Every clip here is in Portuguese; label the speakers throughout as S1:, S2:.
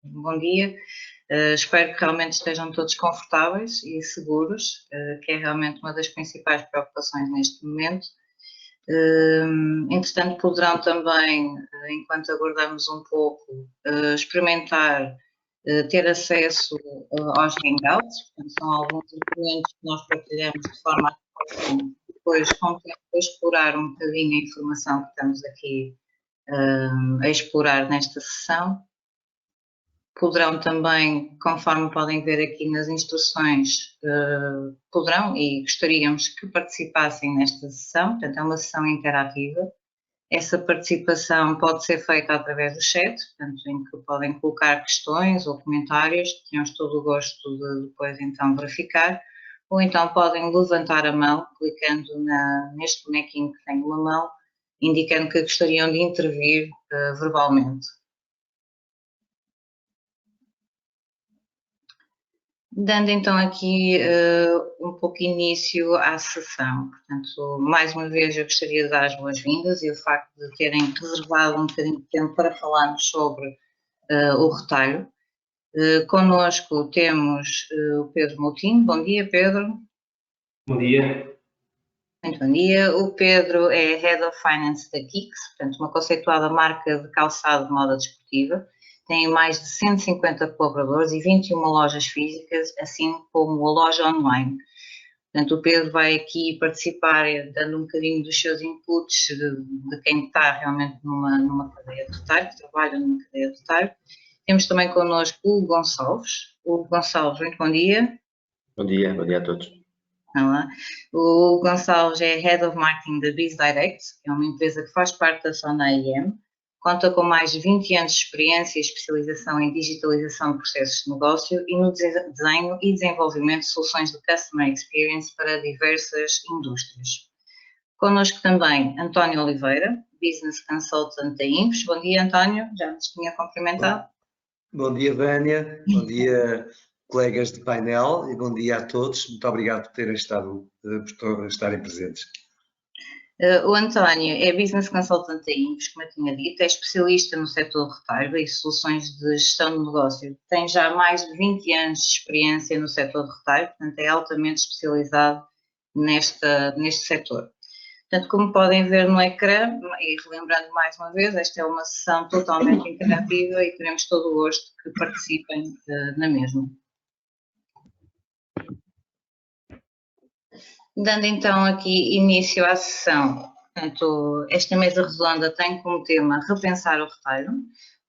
S1: Bom dia. Espero que realmente estejam todos confortáveis e seguros, que é realmente uma das principais preocupações neste momento. Entretanto, poderão também, enquanto aguardamos um pouco, experimentar ter acesso aos Hangouts, portanto, são alguns documentos que nós partilhamos de forma a que possam depois, com o tempo, explorar um bocadinho a informação que estamos aqui a explorar nesta sessão. Poderão também, conforme podem ver aqui nas instruções, poderão e gostaríamos que participassem nesta sessão, portanto é uma sessão interativa. Essa participação pode ser feita através do chat, portanto em que podem colocar questões ou comentários, que temos todo o gosto de depois então verificar, ou então podem levantar a mão, clicando neste bonequinho que tem uma mão, indicando que gostariam de intervir verbalmente. Dando então aqui um pouco início à sessão, portanto, mais uma vez eu gostaria de dar as boas-vindas e o facto de terem reservado um bocadinho de tempo para falarmos sobre o retalho. Connosco temos o Pedro Moutinho. Bom dia, Pedro.
S2: Bom dia.
S1: Muito bom dia. O Pedro é Head of Finance da Kicks, portanto, uma conceituada marca de calçado de moda desportiva. Tem mais de 150 colaboradores e 21 lojas físicas, assim como a loja online. Portanto, o Pedro vai aqui participar, dando um bocadinho dos seus inputs de quem está realmente numa cadeia de retalho, que trabalha numa cadeia de retalho. Temos também connosco o Hugo Gonçalves. O Hugo Gonçalves, muito bom dia.
S2: Bom dia a todos.
S1: Olá. O Hugo Gonçalves é Head of Marketing da BizDirect, que é uma empresa que faz parte da Sona AIM. Conta com mais de 20 anos de experiência e especialização em digitalização de processos de negócio e no desenho e desenvolvimento de soluções de Customer Experience para diversas indústrias. Connosco também António Oliveira, Business Consultant da Infos. Bom dia, António, já nos tinha cumprimentado.
S3: Bom dia, Vânia, bom dia, colegas de painel, e bom dia a todos. Muito obrigado por estarem presentes.
S1: O António é Business Consultant da Infos, como eu tinha dito, é especialista no setor de retalho e soluções de gestão de negócio. Tem já mais de 20 anos de experiência no setor de retalho, portanto é altamente especializado neste setor. Portanto, como podem ver no ecrã, e relembrando mais uma vez, esta é uma sessão totalmente interativa e teremos todo o gosto que participem na mesma. Dando então aqui início à sessão, portanto, esta mesa redonda tem como tema repensar o retalho,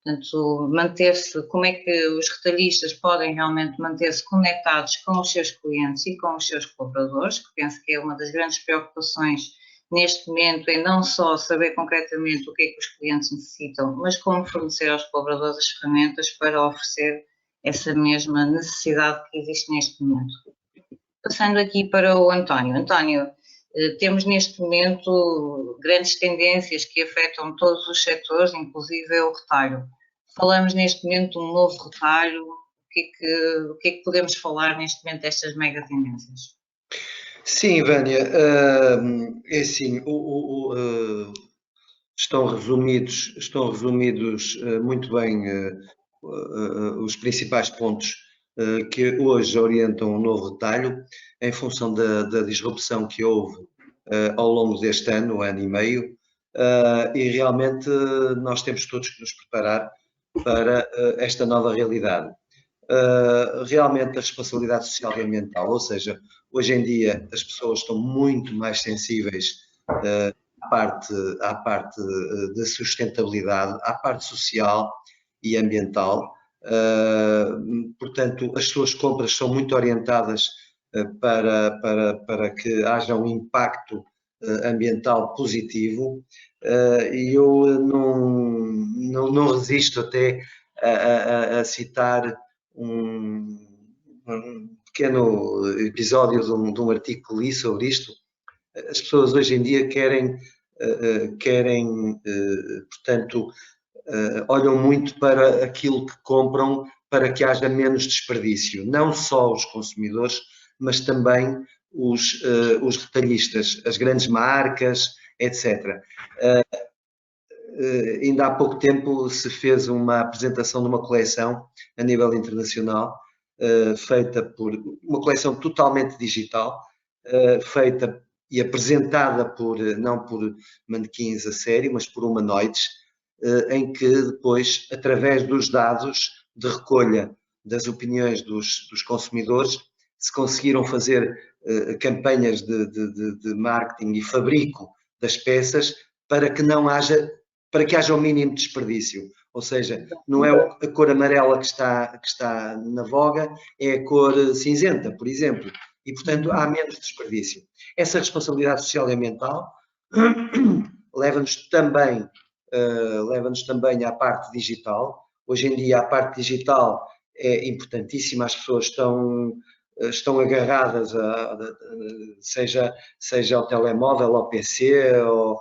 S1: portanto, manter-se, como é que os retalhistas podem realmente manter-se conectados com os seus clientes e com os seus colaboradores, que penso que é uma das grandes preocupações neste momento, é não só saber concretamente o que é que os clientes necessitam, mas como fornecer aos colaboradores as ferramentas para oferecer essa mesma necessidade que existe neste momento. Passando aqui para o António. António, temos neste momento grandes tendências que afetam todos os setores, inclusive o retalho. Falamos neste momento de um novo retalho. O que é que podemos falar neste momento destas mega tendências?
S3: Sim, Vânia, é assim, estão resumidos muito bem os principais pontos que hoje orientam o novo retalho, em função da disrupção que houve ao longo deste ano e meio, e realmente nós temos todos que nos preparar para esta nova realidade. Realmente a responsabilidade social e ambiental, ou seja, hoje em dia as pessoas estão muito mais sensíveis à parte da sustentabilidade, à parte social e ambiental. Portanto, as suas compras são muito orientadas para que haja um impacto ambiental positivo, e eu não resisto até a citar um pequeno episódio de um artigo que li sobre isto. As pessoas hoje em dia querem portanto, olham muito para aquilo que compram para que haja menos desperdício, não só os consumidores, mas também os retalhistas, as grandes marcas, etc. ainda há pouco tempo se fez uma apresentação de uma coleção a nível internacional, feita por uma coleção totalmente digital, feita e apresentada não por manequins a sério, mas por humanoides, em que depois, através dos dados de recolha das opiniões dos consumidores, se conseguiram fazer campanhas de marketing e fabrico das peças para que haja o mínimo desperdício. Ou seja, não é a cor amarela que está na voga, é a cor cinzenta, por exemplo. E, portanto, há menos desperdício. Essa responsabilidade social e ambiental leva-nos também à parte digital. Hoje em dia, a parte digital é importantíssima, as pessoas estão agarradas, seja ao telemóvel, ao PC, ou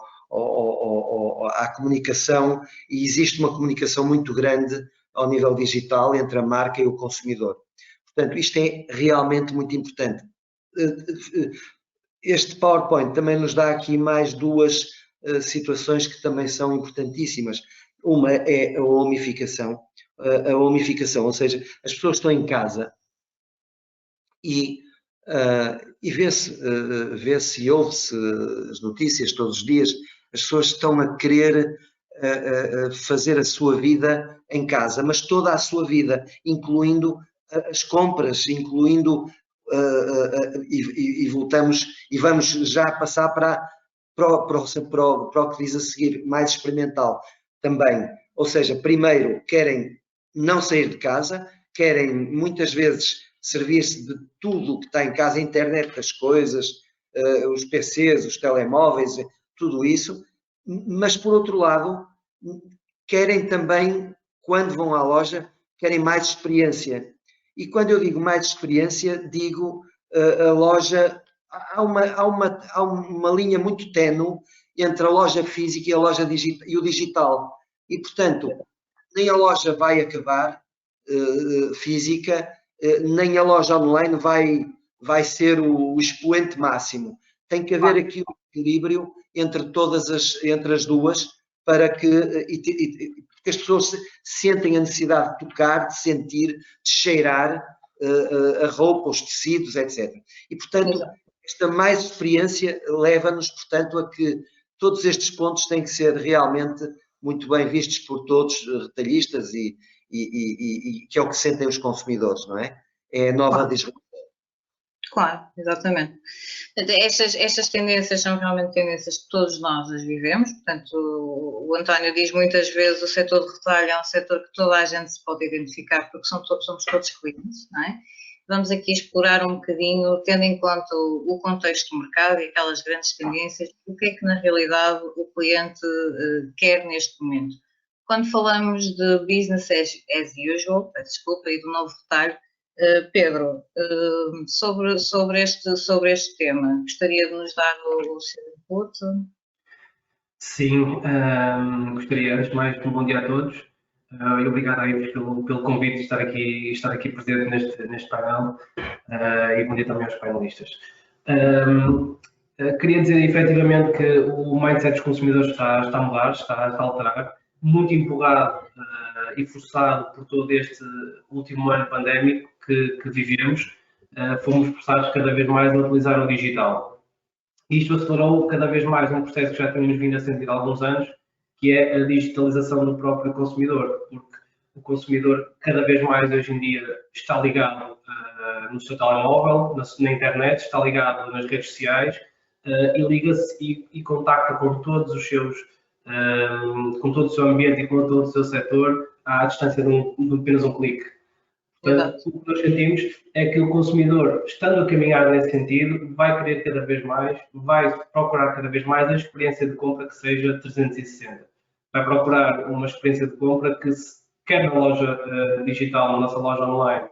S3: à comunicação, e existe uma comunicação muito grande ao nível digital entre a marca e o consumidor. Portanto, isto é realmente muito importante. Este PowerPoint também nos dá aqui mais duas situações que também são importantíssimas. Uma é a homificação. Ou seja, as pessoas estão em casa e vê-se e ouve-se as notícias todos os dias, as pessoas estão a querer fazer a sua vida em casa, mas toda a sua vida, incluindo as compras, incluindo e vamos já passar para o que diz a seguir, mais experimental também. Ou seja, primeiro querem não sair de casa, querem muitas vezes servir-se de tudo o que está em casa, a internet das coisas, os PCs, os telemóveis, tudo isso, mas por outro lado, querem também, quando vão à loja, querem mais experiência. E quando eu digo mais experiência, digo a loja, há uma linha muito ténue entre a loja física e a loja digital, e o digital. E, portanto, nem a loja vai acabar física, nem a loja online vai ser o expoente máximo. Tem que haver aqui um equilíbrio entre as duas, para que as pessoas sentem a necessidade de tocar, de sentir, de cheirar a roupa, os tecidos, etc. E, portanto, esta mais experiência leva-nos, portanto, a que todos estes pontos têm que ser realmente muito bem vistos por todos, retalhistas, e que é o que sentem os consumidores, não é? É a nova disrupção.
S1: Claro, exatamente. Estas tendências são realmente tendências que todos nós as vivemos, portanto, o António diz muitas vezes o setor de retalho é um setor que toda a gente se pode identificar, porque somos todos clientes, não é? Vamos aqui explorar um bocadinho, tendo em conta o contexto do mercado e aquelas grandes tendências, o que é que na realidade o cliente quer neste momento. Quando falamos de business as usual, desculpa, e do novo retalho, Pedro, sobre este tema, gostaria de nos dar o seu input?
S2: Sim, gostaria, antes de mais, um bom dia a todos e obrigado a Ives pelo convite de estar aqui presente neste painel e bom dia também aos painelistas. Queria dizer efetivamente que o mindset dos consumidores está a mudar, está a alterar, muito empurrado e forçado por todo este último ano pandémico que vivemos, fomos forçados cada vez mais a utilizar o digital. Isto acelerou cada vez mais um processo que já temos vindo a sentir há alguns anos, que é a digitalização do próprio consumidor, porque o consumidor cada vez mais hoje em dia está ligado no seu telemóvel, na internet, está ligado nas redes sociais e liga-se e contacta com todos os seus, com todo o seu ambiente e com todo o seu setor à distância de apenas um clique. Portanto, o que nós sentimos é que o consumidor, estando a caminhar nesse sentido, vai querer cada vez mais, vai procurar cada vez mais a experiência de compra que seja 360. Vai procurar uma experiência de compra que, quer na loja digital, na nossa loja online,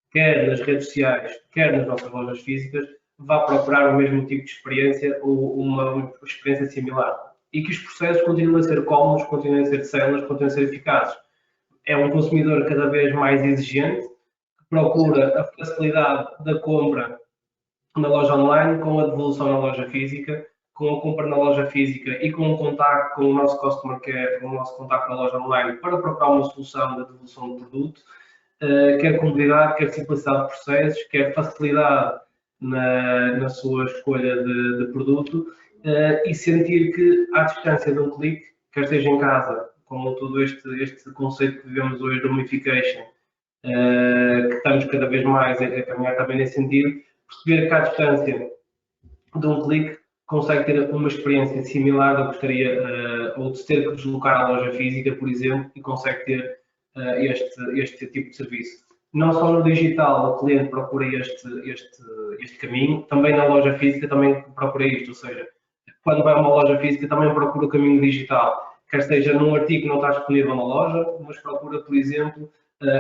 S2: quer nas redes sociais, quer nas nossas lojas físicas, vá procurar o mesmo tipo de experiência ou uma experiência similar. E que os processos continuem a ser cómodos, continuem a ser células, continuem a ser eficazes. É um consumidor cada vez mais exigente, que procura a facilidade da compra na loja online com a devolução na loja física, com a compra na loja física e com o contacto com o nosso customer care, com o nosso contacto na loja online para procurar uma solução de devolução do produto, quer comodidade, quer simplicidade de processos, quer facilidade na sua escolha de produto, e sentir que, à distância de um clique, quer esteja em casa, com todo este conceito que vivemos hoje de gamification, que estamos cada vez mais a caminhar também nesse sentido, perceber que, à distância de um clique, consegue ter uma experiência similar ao que gostaria, ou de ter que deslocar à loja física, por exemplo, e consegue ter este tipo de serviço. Não só no digital o cliente procura este caminho, também na loja física também procura isto, ou seja, quando vai a uma loja física também procura o caminho digital, quer seja num artigo que não está disponível na loja, mas procura, por exemplo,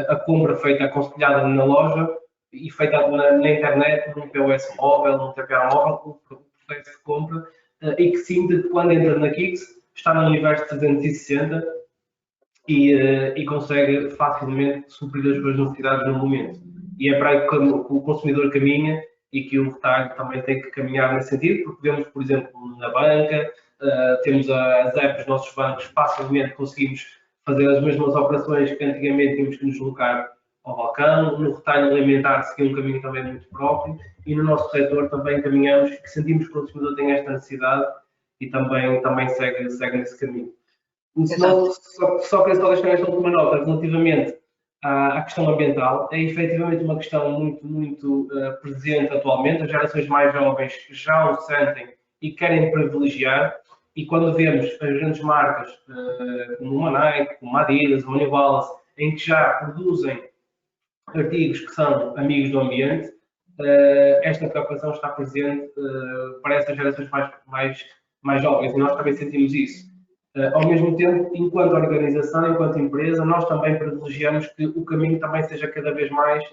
S2: a compra feita aconselhada na loja e feita na internet, num POS móvel, num TPA móvel, o processo de compra, e que sinta que quando entra na Kix está no universo 360 e consegue facilmente suprir as suas necessidades no momento. E é para aí que o consumidor caminha e que o retalho também tem que caminhar nesse sentido, porque vemos, por exemplo, na banca, temos as apps dos nossos bancos, facilmente conseguimos fazer as mesmas operações que antigamente tínhamos que nos deslocar ao balcão. No retalho alimentar seguir um caminho também muito próprio e no nosso setor também caminhamos, que sentimos que o consumidor tem esta necessidade e também segue nesse caminho. Só queria deixar esta última nota relativamente à questão ambiental. É efetivamente uma questão muito presente atualmente. As gerações mais jovens já o sentem e querem privilegiar. E quando vemos as grandes marcas, como uma Nike, como uma Adidas, uma New Balance, em que já produzem artigos que são amigos do ambiente, esta preocupação está presente para essas gerações mais jovens e nós também sentimos isso. Ao mesmo tempo, enquanto organização, enquanto empresa, nós também privilegiamos que o caminho também seja cada vez mais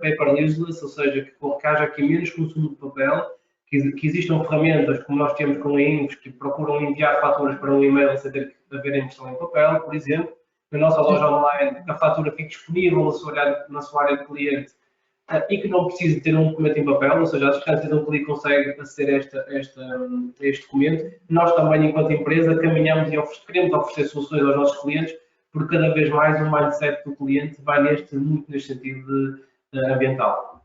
S2: paperless, ou seja, que haja aqui menos consumo de papel, que existam ferramentas como nós temos com a Infos, que procuram enviar faturas para um e-mail sem ter que haver impressão em papel, por exemplo. Na nossa loja online, a fatura fica disponível na sua área de cliente e que não precise ter um documento em papel, ou seja, à distância de um clique consegue aceder a este documento. Nós também, enquanto empresa, caminhamos e queremos oferecer soluções aos nossos clientes, porque cada vez mais o mindset do cliente vai muito neste sentido ambiental.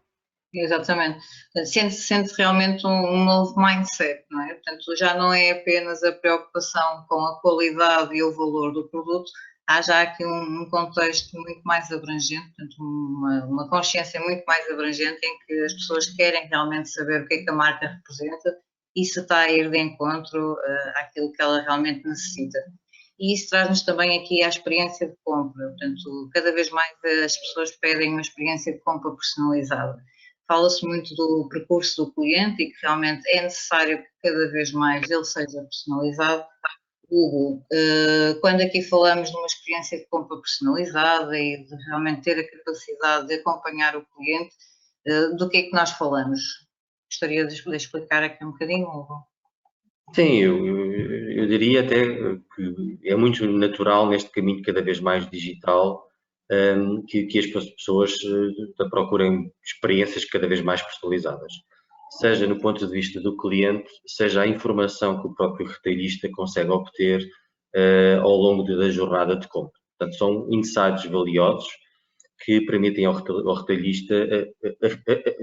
S1: Exatamente. Sente realmente um novo mindset, não é? Portanto, já não é apenas a preocupação com a qualidade e o valor do produto, há já aqui um contexto muito mais abrangente, portanto, uma consciência muito mais abrangente em que as pessoas querem realmente saber o que é que a marca representa e se está a ir de encontro àquilo que ela realmente necessita. E isso traz-nos também aqui à experiência de compra, portanto, cada vez mais as pessoas pedem uma experiência de compra personalizada. Fala-se muito do percurso do cliente e que realmente é necessário que cada vez mais ele seja personalizado. Hugo, quando aqui falamos de uma experiência de compra personalizada e de realmente ter a capacidade de acompanhar o cliente, do que é que nós falamos? Gostaria de explicar aqui um bocadinho, Hugo.
S4: Sim, eu diria até que é muito natural neste caminho cada vez mais digital que as pessoas procurem experiências cada vez mais personalizadas, seja no ponto de vista do cliente, seja a informação que o próprio retalhista consegue obter ao longo da jornada de compra. Portanto, são insights valiosos que permitem ao retalhista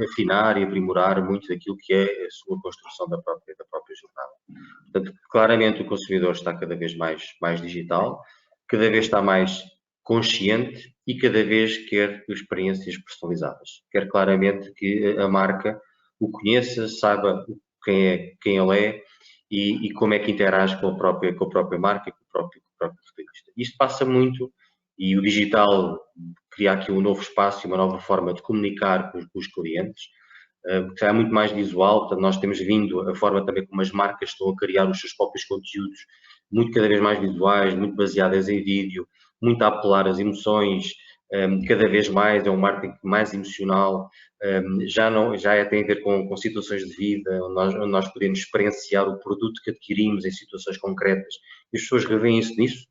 S4: afinar e aprimorar muito daquilo que é a sua construção da própria jornada. Portanto, claramente o consumidor está cada vez mais digital, cada vez está mais consciente e cada vez quer experiências personalizadas. Quer claramente que a marca o conheça, saiba quem ele é e como é que interage com a própria marca e com o próprio retalhista. Isto passa muito e o digital cria aqui um novo espaço e uma nova forma de comunicar com os clientes, que é muito mais visual. Portanto, nós temos vindo a forma também como as marcas estão a criar os seus próprios conteúdos, muito cada vez mais visuais, muito baseadas em vídeo, muito a apelar às emoções, cada vez mais é um marketing mais emocional, já tem a ver com situações de vida, onde nós podemos experienciar o produto que adquirimos em situações concretas e as pessoas revêem-se nisso.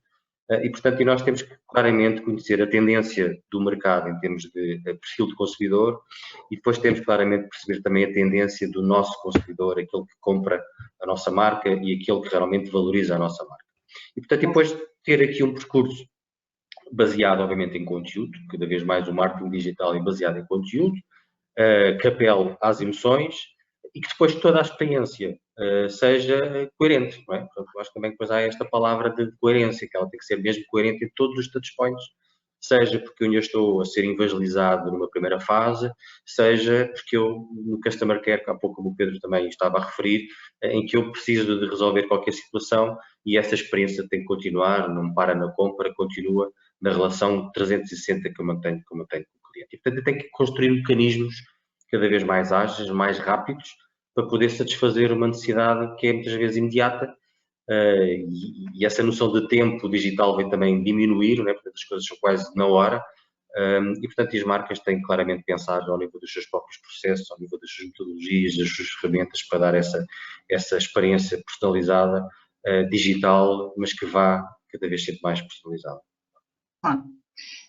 S4: E, portanto, nós temos que claramente conhecer a tendência do mercado em termos de perfil de consumidor e depois temos claramente perceber também a tendência do nosso consumidor, aquele que compra a nossa marca e aquele que realmente valoriza a nossa marca. E, portanto, depois ter aqui um percurso baseado, obviamente, em conteúdo, cada vez mais o marketing digital é baseado em conteúdo, que apele às emoções e que depois toda a experiência seja coerente, não é? Portanto, eu acho que também depois há esta palavra de coerência, que ela tem que ser mesmo coerente em todos os touchpoints, seja porque eu estou a ser evangelizado numa primeira fase, seja porque eu, no Customer Care, que há pouco o Pedro também estava a referir, em que eu preciso de resolver qualquer situação e essa experiência tem que continuar, não para na compra, continua na relação 360 que eu mantenho com o cliente. E, portanto, eu tenho que construir mecanismos cada vez mais ágeis, mais rápidos, para poder satisfazer uma necessidade que é muitas vezes imediata, e essa noção de tempo digital vai também diminuir, não é? Portanto, as coisas são quase na hora, e portanto as marcas têm claramente pensado ao nível dos seus próprios processos, ao nível das suas metodologias, das suas ferramentas para dar essa experiência personalizada, digital, mas que vá cada vez sempre mais personalizada.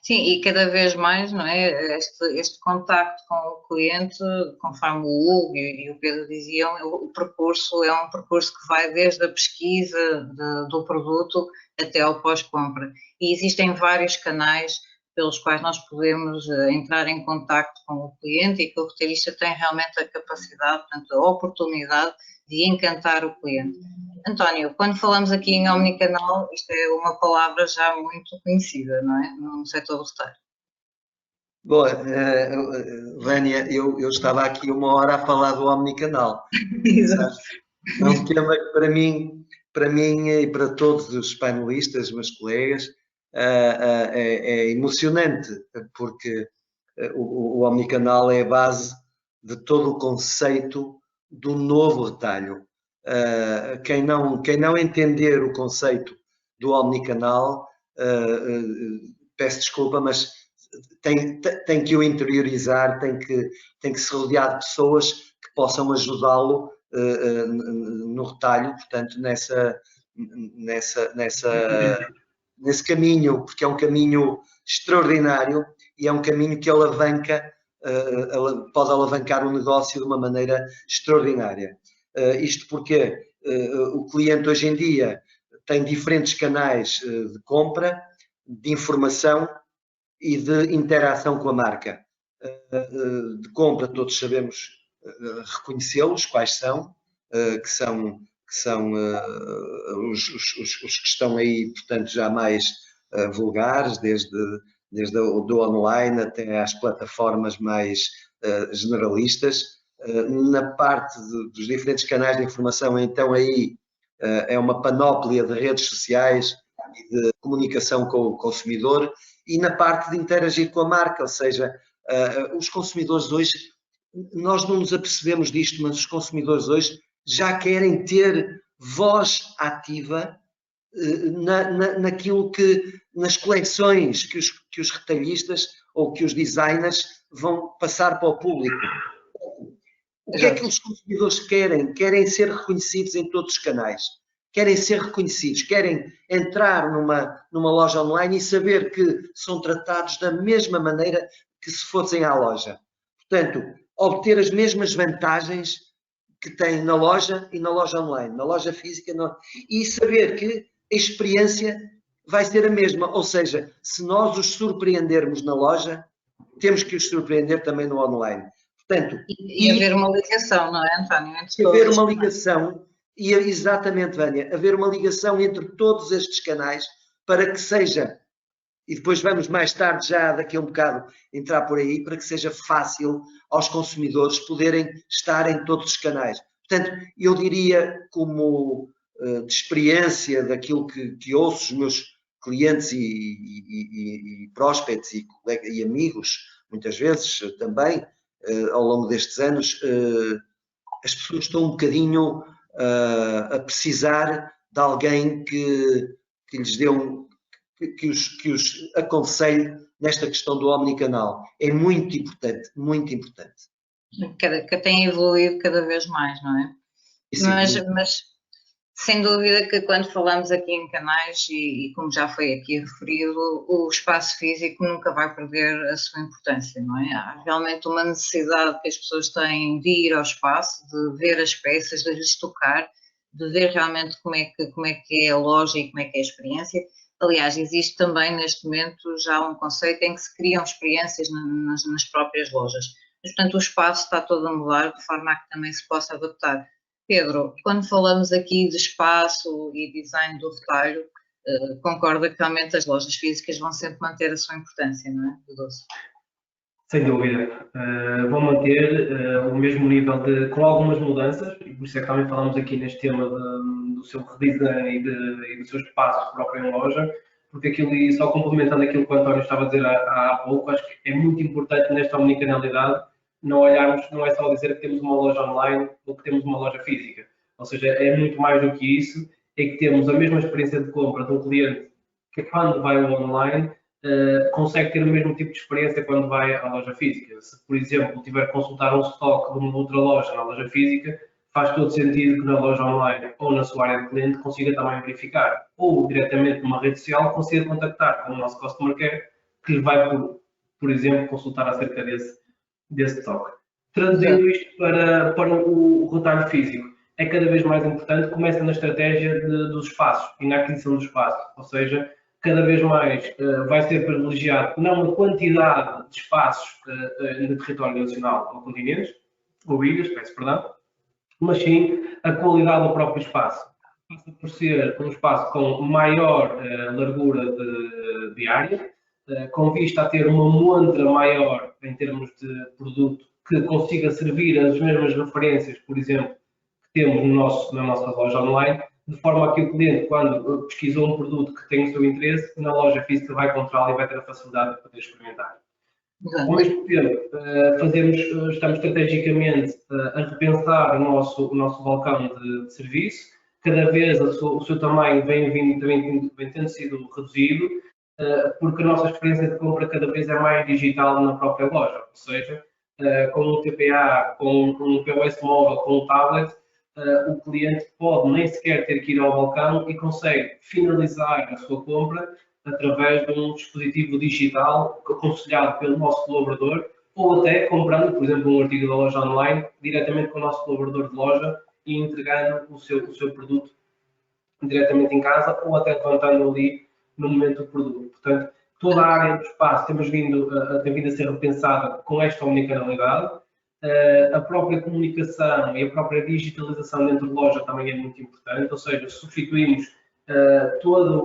S1: Sim, e cada vez mais, não é, este contacto com o cliente, conforme o Hugo e o Pedro diziam, o percurso é um percurso que vai desde a pesquisa do produto até ao pós-compra. E existem vários canais pelos quais nós podemos entrar em contacto com o cliente e que o retalhista tem realmente a capacidade, portanto, a oportunidade de encantar o cliente. António, quando falamos aqui em omnicanal, isto é uma palavra já muito conhecida, não é? No setor do retalho.
S3: Bom, Vânia, eu estava aqui uma hora a falar do omnicanal.
S1: Exato.
S3: É um tema que para mim e para todos os painelistas, meus colegas, é emocionante, porque o omnicanal é a base de todo o conceito do novo retalho. Quem não entender o conceito do omnicanal, peço desculpa, mas tem que o interiorizar, tem que se rodear de pessoas que possam ajudá-lo no retalho, portanto, nesse caminho, porque é um caminho extraordinário e é um caminho que pode alavancar o negócio de uma maneira extraordinária. Isto porque o cliente hoje em dia tem diferentes canais de compra, de informação e de interação com a marca. De compra, todos sabemos reconhecê-los, quais são, que são os que estão aí, portanto, já mais vulgares, desde do online até às plataformas mais generalistas. Na parte dos diferentes canais de informação, então aí é uma panóplia de redes sociais e de comunicação com o consumidor, e na parte de interagir com a marca, ou seja, os consumidores hoje, nós não nos apercebemos disto, mas os consumidores hoje já querem ter voz ativa naquilo nas coleções que os retalhistas ou que os designers vão passar para o público. O que é que os consumidores querem? Querem ser reconhecidos em todos os canais. Querem ser reconhecidos, querem entrar numa loja online e saber que são tratados da mesma maneira que se fossem à loja. Portanto, obter as mesmas vantagens que têm na loja e na loja online, na loja física, e saber que a experiência vai ser a mesma. Ou seja, se nós os surpreendermos na loja, temos que os surpreender também no online. Portanto,
S1: e haver uma ligação, não é, António?
S3: Haver uma ligação, e exatamente, Vânia, haver uma ligação entre todos estes canais para que seja, e depois vamos mais tarde já daqui a um bocado entrar por aí, para que seja fácil aos consumidores poderem estar em todos os canais. Portanto, eu diria, como de experiência daquilo que ouço os meus clientes e prospects e amigos, muitas vezes também, ao longo destes anos, as pessoas estão um bocadinho a precisar de alguém que lhes dê que os aconselhe nesta questão do omnicanal. É muito importante, muito importante.
S1: Que tem evoluído cada vez mais, não é? Mas Sem dúvida que quando falamos aqui em canais, e como já foi aqui referido, o espaço físico nunca vai perder a sua importância, não é? Há realmente uma necessidade que as pessoas têm de ir ao espaço, de ver as peças, de lhes tocar, de ver realmente como é que é a loja e como é que é a experiência. Aliás, existe também neste momento já um conceito em que se criam experiências nas próprias lojas. Mas, portanto, o espaço está todo a mudar de forma a que também se possa adaptar. Pedro, quando falamos aqui de espaço e design do retalho, concorda que realmente as lojas físicas vão sempre manter a sua importância, não é, Doce?
S2: Sem dúvida. Vão manter o mesmo nível com algumas mudanças, e por isso é que também falamos aqui neste tema do seu redesign e do seu espaço próprio em loja, porque aquilo, e só complementando aquilo que o António estava a dizer há pouco, acho que é muito importante nesta omnicanalidade não olharmos, não é só dizer que temos uma loja online ou que temos uma loja física. Ou seja, é muito mais do que isso, é que temos a mesma experiência de compra de um cliente que quando vai ao online consegue ter o mesmo tipo de experiência quando vai à loja física. Se, por exemplo, tiver que consultar um estoque de uma outra loja na loja física, faz todo sentido que na loja online ou na sua área de cliente consiga também verificar, ou diretamente numa rede social consiga contactar com o nosso Customer Care, que lhe vai, por exemplo, consultar acerca desse toque. Traduzindo isto para o retalho físico, é cada vez mais importante, começa na estratégia dos espaços e na aquisição do espaço, ou seja, cada vez mais vai ser privilegiado não a quantidade de espaços no território nacional ou continentes, ou ilhas, peço perdão, mas sim a qualidade do próprio espaço. Passa por ser um espaço com maior largura de área, com vista a ter uma montra maior em termos de produto que consiga servir as mesmas referências, por exemplo, que temos na nossa loja online, de forma a que o cliente, quando pesquisou um produto que tem o seu interesse, na loja física vai encontrá-lo e vai ter a facilidade de poder experimentar. Ao mesmo tempo, estamos estrategicamente a repensar o nosso balcão de serviço. Cada vez o seu tamanho vem tendo sido reduzido, porque a nossa experiência de compra cada vez é mais digital na própria loja. Ou seja, com um TPA, com um POS móvel, com um tablet, o cliente pode nem sequer ter que ir ao balcão e consegue finalizar a sua compra através de um dispositivo digital aconselhado pelo nosso colaborador, ou até comprando, por exemplo, um artigo da loja online diretamente com o nosso colaborador de loja e entregando o seu produto diretamente em casa, ou até levantando ali no momento do produto. Portanto, toda a área do espaço tem vindo a ser repensada com esta omnicanalidade. A própria comunicação e a própria digitalização dentro de loja também é muito importante, ou seja, substituímos toda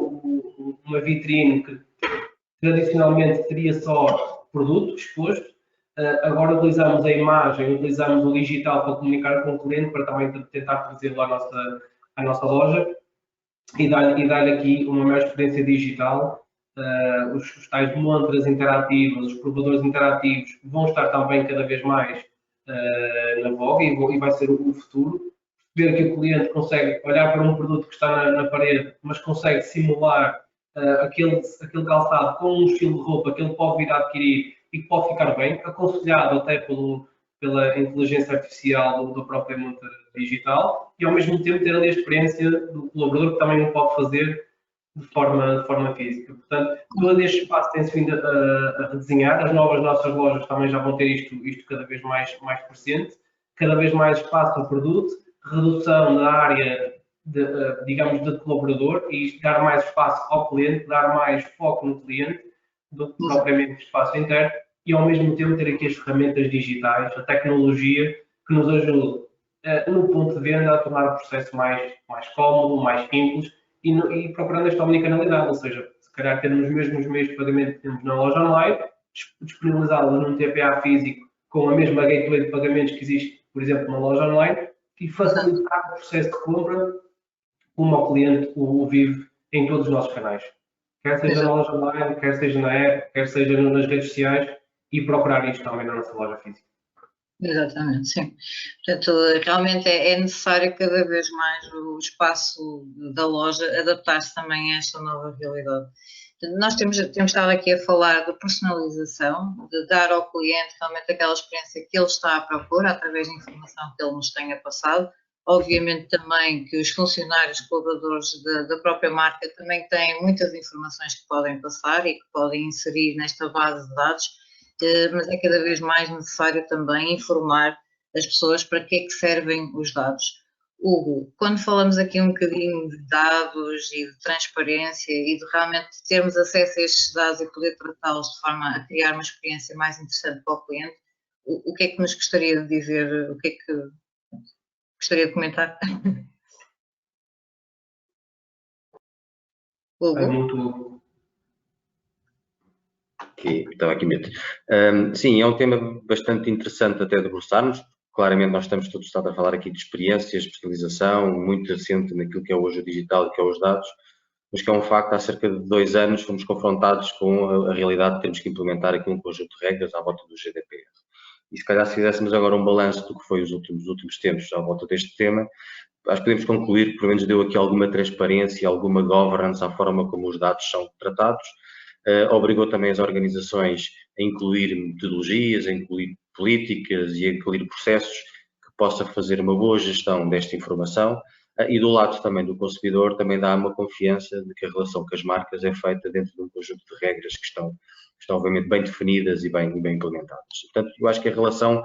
S2: uma vitrine que tradicionalmente teria só produto exposto, agora utilizamos a imagem, utilizamos o digital para comunicar com o cliente, para também tentar trazê-lo à nossa loja e dar aqui uma maior experiência digital. Os tais montras interativas, os provadores interativos vão estar também cada vez mais na voga e vai ser o futuro. Ver que o cliente consegue olhar para um produto que está na parede, mas consegue simular aquele calçado com um estilo de roupa que ele pode vir a adquirir e que pode ficar bem, aconselhado até pela inteligência artificial da própria montra digital, e ao mesmo tempo ter ali a experiência do colaborador que também o pode fazer de forma física. Portanto, todo este espaço tem-se vindo a redesenhar, as nossas lojas também já vão ter isto cada vez mais presente, cada vez mais espaço no produto, redução da área digamos, de colaborador e dar mais espaço ao cliente, dar mais foco no cliente do que propriamente espaço interno e ao mesmo tempo ter aqui as ferramentas digitais, a tecnologia que nos ajuda no ponto de venda a tornar o processo mais cómodo, mais simples e procurando esta omnicanalidade, ou seja, se calhar termos os mesmos meios de pagamento que temos na loja online, disponibilizá-la num TPA físico com a mesma gateway de pagamentos que existe, por exemplo, na loja online e facilitar o processo de compra como o cliente o vive em todos os nossos canais. Quer seja na loja online, quer seja na app, quer seja nas redes sociais e procurar isto também na nossa loja física.
S1: Exatamente, sim. Portanto, realmente é necessário cada vez mais o espaço da loja adaptar-se também a esta nova realidade. Nós temos estado aqui a falar de personalização, de dar ao cliente realmente aquela experiência que ele está à procura através da informação que ele nos tenha passado. Obviamente também que os funcionários, colaboradores da própria marca também têm muitas informações que podem passar e que podem inserir nesta base de dados, mas é cada vez mais necessário também informar as pessoas para que é que servem os dados. Hugo, quando falamos aqui um bocadinho de dados e de transparência e de realmente termos acesso a estes dados e poder tratá-los de forma a criar uma experiência mais interessante para o cliente, o que é que nos gostaria de dizer, o que é que gostaria de comentar? Hugo?
S2: Muito...
S4: Estava aqui medo. Sim, é um tema bastante interessante até debruçarmos. Claramente nós estamos todos a falar aqui de experiência, especialização, muito assente naquilo que é hoje o digital e que é os dados, mas que é um facto, há cerca de 2 anos fomos confrontados com a realidade de termos que implementar aqui um conjunto de regras à volta do GDPR. E se calhar se fizéssemos agora um balanço do que foi os últimos tempos à volta deste tema, acho que podemos concluir que pelo menos deu aqui alguma transparência, alguma governance à forma como os dados são tratados, obrigou também as organizações a incluir metodologias, a incluir políticas e a incluir processos que possa fazer uma boa gestão desta informação, e do lado também do consumidor também dá uma confiança de que a relação com as marcas é feita dentro de um conjunto de regras que estão obviamente bem definidas e bem implementadas. Portanto, eu acho que a relação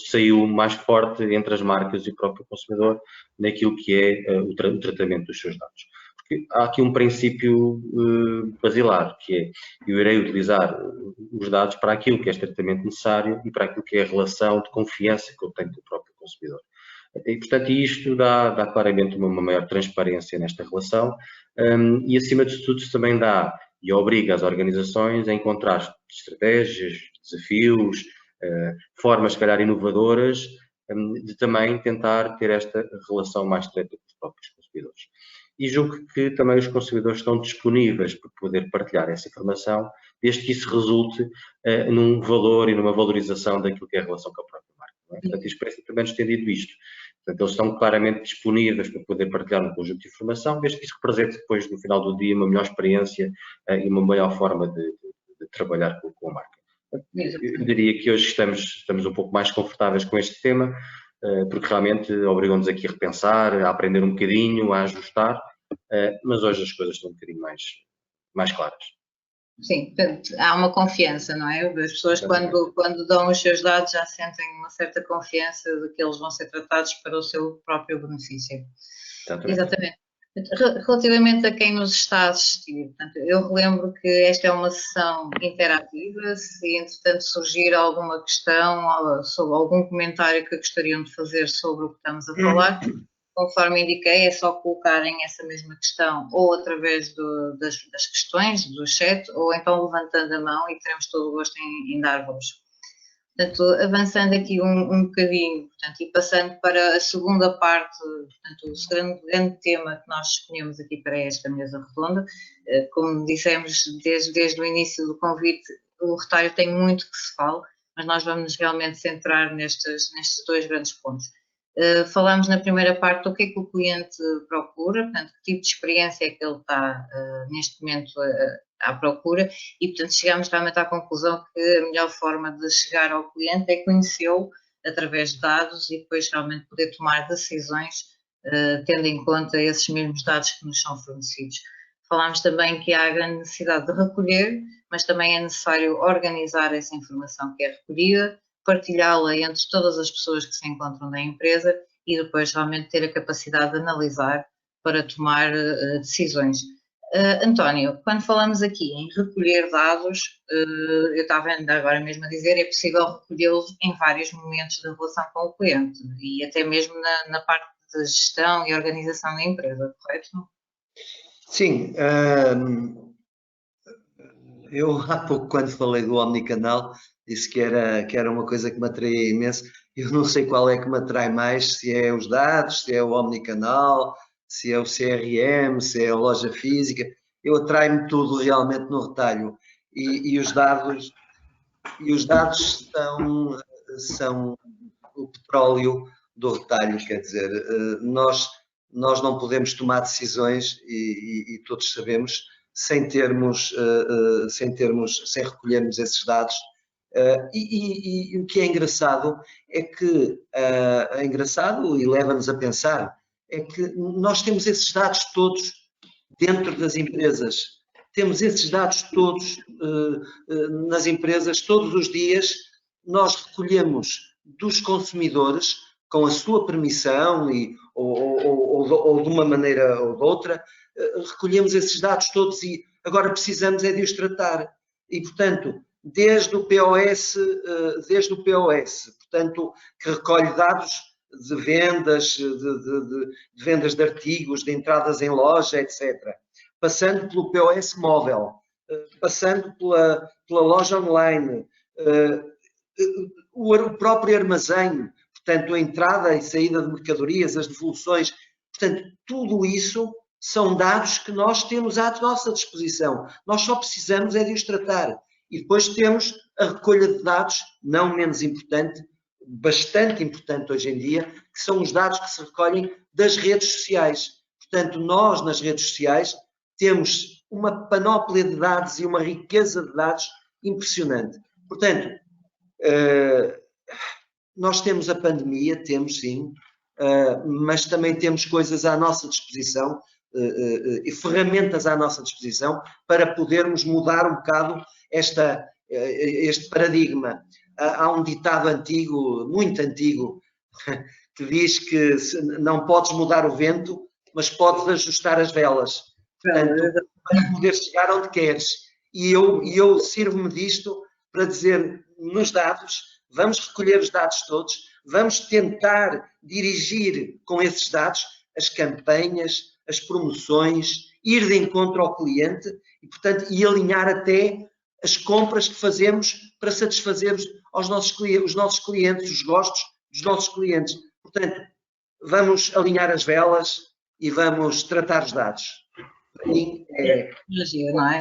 S4: saiu mais forte entre as marcas e o próprio consumidor naquilo que é o tratamento dos seus dados. Porque há aqui um princípio basilar, que é: eu irei utilizar os dados para aquilo que é estritamente necessário e para aquilo que é a relação de confiança que eu tenho com o próprio consumidor. E, portanto, isto dá claramente uma maior transparência nesta relação, e, acima de tudo, também dá e obriga as organizações a encontrar estratégias, desafios, formas, se calhar, inovadoras de também tentar ter esta relação mais estreita com os próprios consumidores. E julgo que também os consumidores estão disponíveis para poder partilhar essa informação, desde que isso resulte num valor e numa valorização daquilo que é a relação com a própria marca. Não é? Portanto, a experiência também nos tem dito isto. Portanto, eles estão claramente disponíveis para poder partilhar um conjunto de informação, desde que isso represente depois, no final do dia, uma melhor experiência e uma melhor forma de trabalhar com a marca. Eu diria que hoje estamos um pouco mais confortáveis com este tema, porque realmente obrigam-nos aqui a repensar, a aprender um bocadinho, a ajustar, mas hoje as coisas estão um bocadinho mais claras.
S1: Sim, há uma confiança, não é? As pessoas quando dão os seus dados já sentem uma certa confiança de que eles vão ser tratados para o seu próprio benefício. Exatamente. Relativamente a quem nos está a assistir, portanto, eu relembro que esta é uma sessão interativa. Se entretanto surgir alguma questão, sobre algum comentário que gostariam de fazer sobre o que estamos a falar, conforme indiquei, é só colocarem essa mesma questão ou através das questões do chat, ou então levantando a mão, e teremos todo o gosto em dar voz. Portanto, avançando aqui um bocadinho, portanto, e passando para a segunda parte, portanto, o grande tema que nós escolhemos aqui para esta mesa redonda, como dissemos desde o início do convite, o retalho tem muito que se fala, mas nós vamos realmente centrar nestes 2 grandes pontos. Falámos na primeira parte do que é que o cliente procura, portanto, que tipo de experiência é que ele está neste momento à procura, e portanto chegámos realmente à conclusão que a melhor forma de chegar ao cliente é conhecê-lo através de dados e depois realmente poder tomar decisões tendo em conta esses mesmos dados que nos são fornecidos. Falámos também que há a grande necessidade de recolher, mas também é necessário organizar essa informação que é recolhida, partilhá-la entre todas as pessoas que se encontram na empresa e depois realmente ter a capacidade de analisar para tomar decisões. António, quando falamos aqui em recolher dados, eu estava ainda agora mesmo a dizer, é possível recolhê-los em vários momentos da relação com o cliente e até mesmo na parte de gestão e organização da empresa, correto?
S3: Sim, eu há pouco, quando falei do omnicanal, disse que era uma coisa que me atraía imenso. Eu não sei qual é que me atrai mais, se é os dados, se é o omnicanal, se é o CRM, se é a loja física. Eu atrai-me tudo realmente no retalho. E os dados são o petróleo do retalho, quer dizer, nós não podemos tomar decisões, e todos sabemos, sem recolhermos esses dados E o que é engraçado é que, é engraçado e leva-nos a pensar, é que nós temos esses dados todos dentro das empresas, temos esses dados todos nas empresas, todos os dias nós recolhemos dos consumidores, com a sua permissão ou de uma maneira ou de outra, recolhemos esses dados todos e agora precisamos é de os tratar. E, portanto, desde o POS, portanto, que recolhe dados de vendas, de vendas de artigos, de entradas em loja, etc. Passando pelo POS móvel, passando pela loja online, o próprio armazém, portanto, a entrada e saída de mercadorias, as devoluções, portanto, tudo isso são dados que nós temos à nossa disposição. Nós só precisamos é de os tratar. E depois temos a recolha de dados, não menos importante, bastante importante hoje em dia, que são os dados que se recolhem das redes sociais. Portanto, nós nas redes sociais temos uma panóplia de dados e uma riqueza de dados impressionante. Portanto, nós temos a pandemia, temos sim, mas também temos coisas à nossa disposição e ferramentas à nossa disposição para podermos mudar um bocado este paradigma. Há um ditado antigo, muito antigo, que diz que não podes mudar o vento, mas podes ajustar as velas. Portanto, para poder chegar onde queres. E eu sirvo-me disto para dizer, nos dados, vamos recolher os dados todos, vamos tentar dirigir com esses dados as campanhas, as promoções, ir de encontro ao cliente e, portanto, alinhar até as compras que fazemos para satisfazer os nossos clientes, os gostos dos nossos clientes. Portanto, vamos alinhar as velas e vamos tratar os dados. Para mim é...
S1: não é?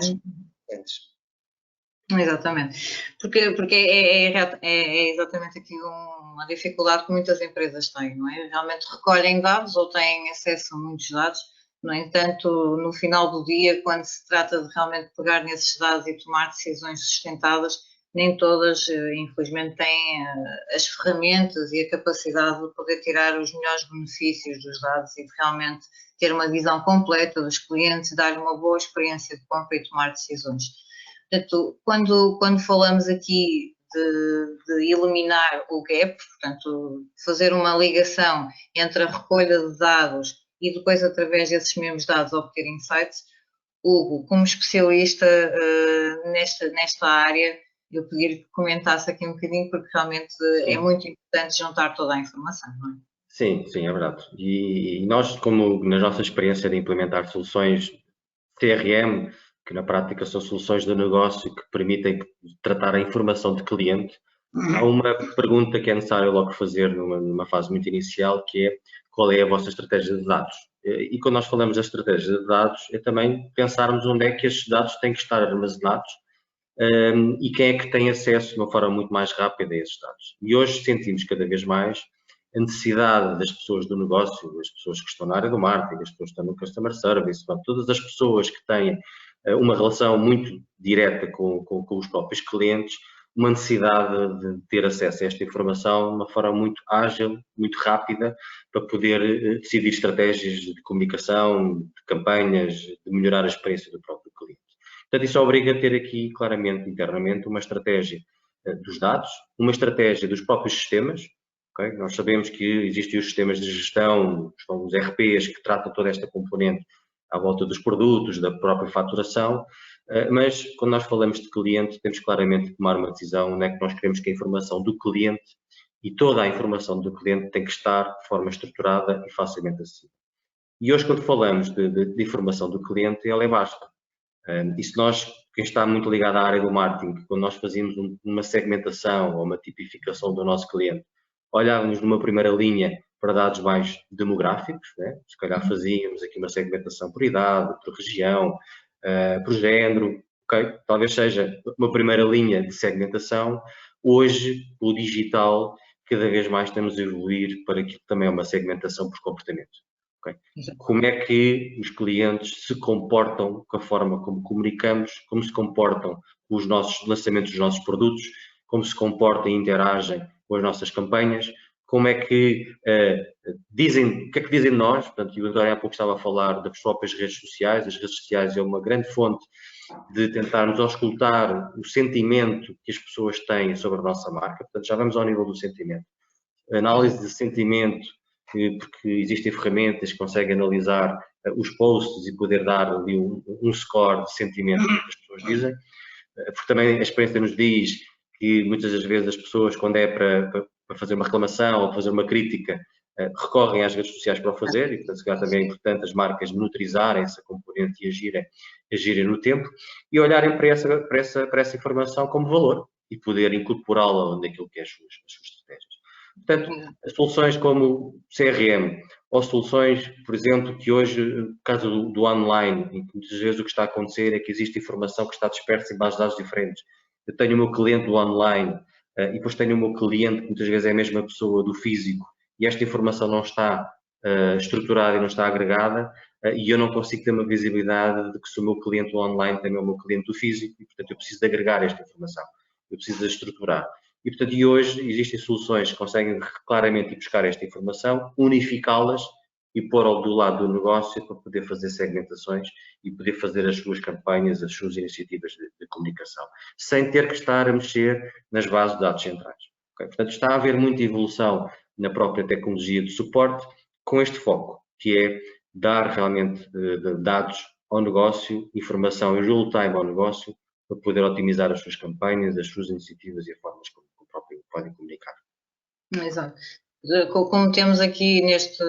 S1: Exatamente, porque é exatamente aqui uma dificuldade que muitas empresas têm, não é? Realmente recolhem dados ou têm acesso a muitos dados, no entanto, no final do dia, quando se trata de realmente pegar nesses dados e tomar decisões sustentadas, nem todas, infelizmente, têm as ferramentas e a capacidade de poder tirar os melhores benefícios dos dados e de realmente ter uma visão completa dos clientes, dar uma boa experiência de compra e tomar decisões. Portanto, quando falamos aqui de eliminar o gap, portanto, fazer uma ligação entre a recolha de dados e depois, através desses mesmos dados, obter insights, Hugo, como especialista nesta área, eu pedir que comentasse aqui um bocadinho, porque realmente é muito importante juntar toda a informação, não é?
S4: Sim, é verdade. E nós, como na nossa experiência de implementar soluções CRM, que na prática são soluções de negócio que permitem tratar a informação de cliente, há uma pergunta que é necessário logo fazer numa fase muito inicial, que é qual é a vossa estratégia de dados? E quando nós falamos da estratégia de dados, é também pensarmos onde é que estes dados têm que estar armazenados e quem é que tem acesso de uma forma muito mais rápida a esses dados. E hoje sentimos cada vez mais a necessidade das pessoas do negócio, as pessoas que estão na área do marketing, as pessoas que estão no customer service, todas as pessoas que têm uma relação muito direta com os próprios clientes, uma necessidade de ter acesso a esta informação de uma forma muito ágil, muito rápida, para poder decidir estratégias de comunicação, de campanhas, de melhorar a experiência do próprio cliente. Portanto, isso obriga a ter aqui claramente, internamente, uma estratégia dos dados, uma estratégia dos próprios sistemas. Okay? Nós sabemos que existem os sistemas de gestão, os RPs, que tratam toda esta componente à volta dos produtos, da própria faturação, mas quando nós falamos de cliente, temos claramente de tomar uma decisão onde é que nós queremos que a informação do cliente e toda a informação do cliente tem que estar de forma estruturada e facilmente acessível. E hoje, quando falamos de informação do cliente, ela é vasta. E se nós, quem está muito ligado à área do marketing, quando nós fazíamos uma segmentação ou uma tipificação do nosso cliente, olhávamos numa primeira linha para dados mais demográficos, né? Se calhar fazíamos aqui uma segmentação por idade, por região, por género, okay? Talvez seja uma primeira linha de segmentação. Hoje, o digital, cada vez mais estamos a evoluir para aquilo que também é uma segmentação por comportamento. Okay? Como é que os clientes se comportam com a forma como comunicamos, como se comportam com os nossos lançamentos dos nossos produtos como se comportam e interagem com as nossas campanhas, como é que dizem, o que é que dizem de nós. Portanto, o António há pouco estava a falar das próprias redes sociais. As redes sociais é uma grande fonte de tentarmos auscultar o sentimento que as pessoas têm sobre a nossa marca. Portanto, já vamos ao nível do sentimento. Análise de sentimento, porque existem ferramentas que conseguem analisar os posts e poder dar ali um score de sentimento que as pessoas dizem, porque também a experiência nos diz que muitas das vezes as pessoas, quando é para fazer uma reclamação ou fazer uma crítica, recorrem às redes sociais para o fazer, e portanto se calhar também é importante as marcas monitorizarem essa componente e agirem no tempo e olharem para essa informação como valor e poder incorporá-la naquilo que é as suas estratégias. Portanto, soluções como CRM ou soluções, por exemplo, que hoje, no caso do online, em que muitas vezes o que está a acontecer é que existe informação que está dispersa em bases de dados diferentes. Eu tenho o meu cliente do online e depois tenho o meu cliente, que muitas vezes é a mesma pessoa do físico, e esta informação não está estruturada e não está agregada, e eu não consigo ter uma visibilidade de que se o meu cliente do online também é o meu cliente do físico, e portanto eu preciso de agregar esta informação, eu preciso de estruturar. E, portanto, hoje existem soluções que conseguem claramente ir buscar esta informação, unificá-las e pôr ao do lado do negócio para poder fazer segmentações e poder fazer as suas campanhas, as suas iniciativas de comunicação, sem ter que estar a mexer nas bases de dados centrais. Okay? Portanto, está a haver muita evolução na própria tecnologia de suporte com este foco, que é dar realmente dados ao negócio, informação em real time ao negócio, para poder otimizar as suas campanhas, as suas iniciativas e a forma como podem comunicar.
S1: Exato. Como temos aqui neste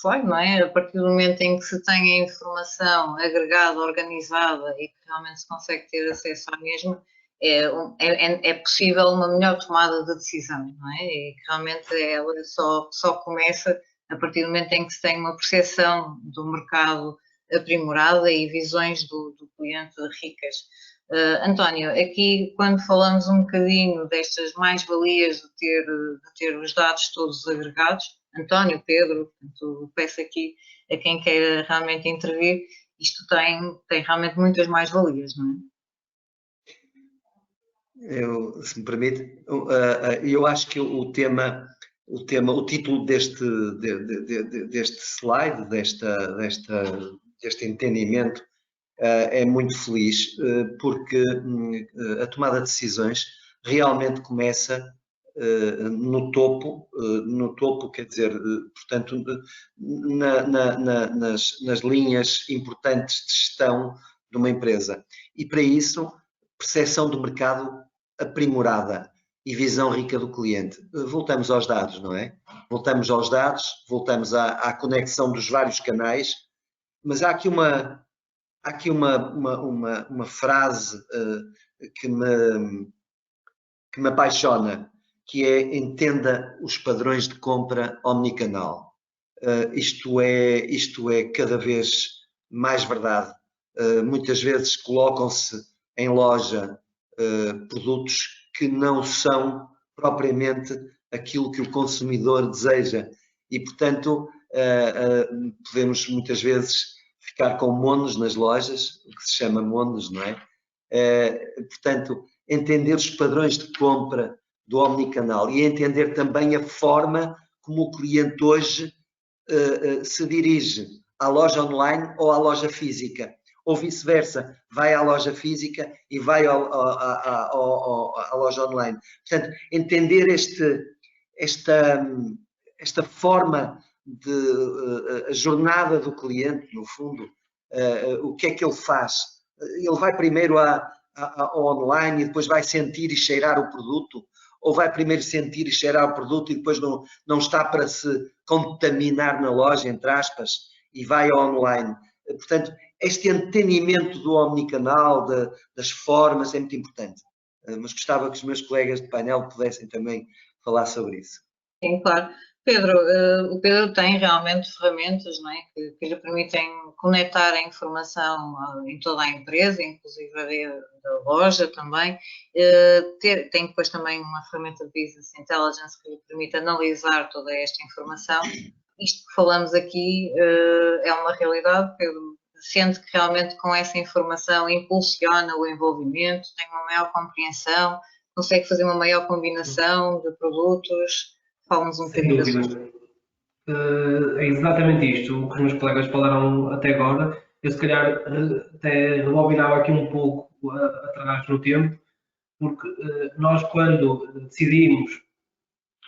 S1: slide, não é? A partir do momento em que se tem a informação agregada, organizada e que realmente se consegue ter acesso à mesma, é possível uma melhor tomada de decisão, não é? E que realmente ela só começa a partir do momento em que se tem uma percepção do mercado aprimorada e visões do cliente ricas. António, aqui quando falamos um bocadinho destas mais-valias de ter os dados todos agregados, António, Pedro, portanto, peço aqui a quem queira realmente intervir, isto tem realmente muitas mais-valias, não é?
S3: Se me permite, eu acho que o título deste slide, deste entendimento, é muito feliz, porque a tomada de decisões realmente começa no topo, quer dizer, portanto, nas linhas importantes de gestão de uma empresa. E para isso, percepção do mercado aprimorada e visão rica do cliente. Voltamos aos dados, não é? Voltamos aos dados, voltamos à conexão dos vários canais, mas há aqui uma frase que me apaixona, que é: entenda os padrões de compra omnicanal. Isto é cada vez mais verdade. Muitas vezes colocam-se em loja produtos que não são propriamente aquilo que o consumidor deseja e, portanto, podemos muitas vezes ficar com monos nas lojas, o que se chama monos, não é? Portanto, entender os padrões de compra do omnicanal e entender também a forma como o cliente hoje se dirige à loja online ou à loja física, ou vice-versa, vai à loja física e vai à loja online. Portanto, entender esta forma a jornada do cliente, no fundo, o que é que ele faz? Ele vai primeiro ao online e depois vai sentir e cheirar o produto, ou vai primeiro sentir e cheirar o produto e depois não está para se contaminar na loja, entre aspas, e vai ao online. Portanto, este entendimento do omnicanal, das formas, é muito importante. Mas gostava que os meus colegas de painel pudessem também falar sobre isso.
S1: Sim, claro. Pedro, o Pedro tem realmente ferramentas, não é, que lhe permitem conectar a informação em toda a empresa, inclusive da loja também. Tem depois também uma ferramenta de Business Intelligence que lhe permite analisar toda esta informação. Isto que falamos aqui é uma realidade. Pedro sente que realmente com essa informação impulsiona o envolvimento, tem uma maior compreensão, consegue fazer uma maior combinação de produtos? Fala-nos um
S2: Sem
S1: bocadinho
S2: dúvida. É exatamente isto o que os meus colegas falaram até agora. Eu, se calhar, até rebobinava aqui um pouco atrás no tempo, porque nós, quando decidimos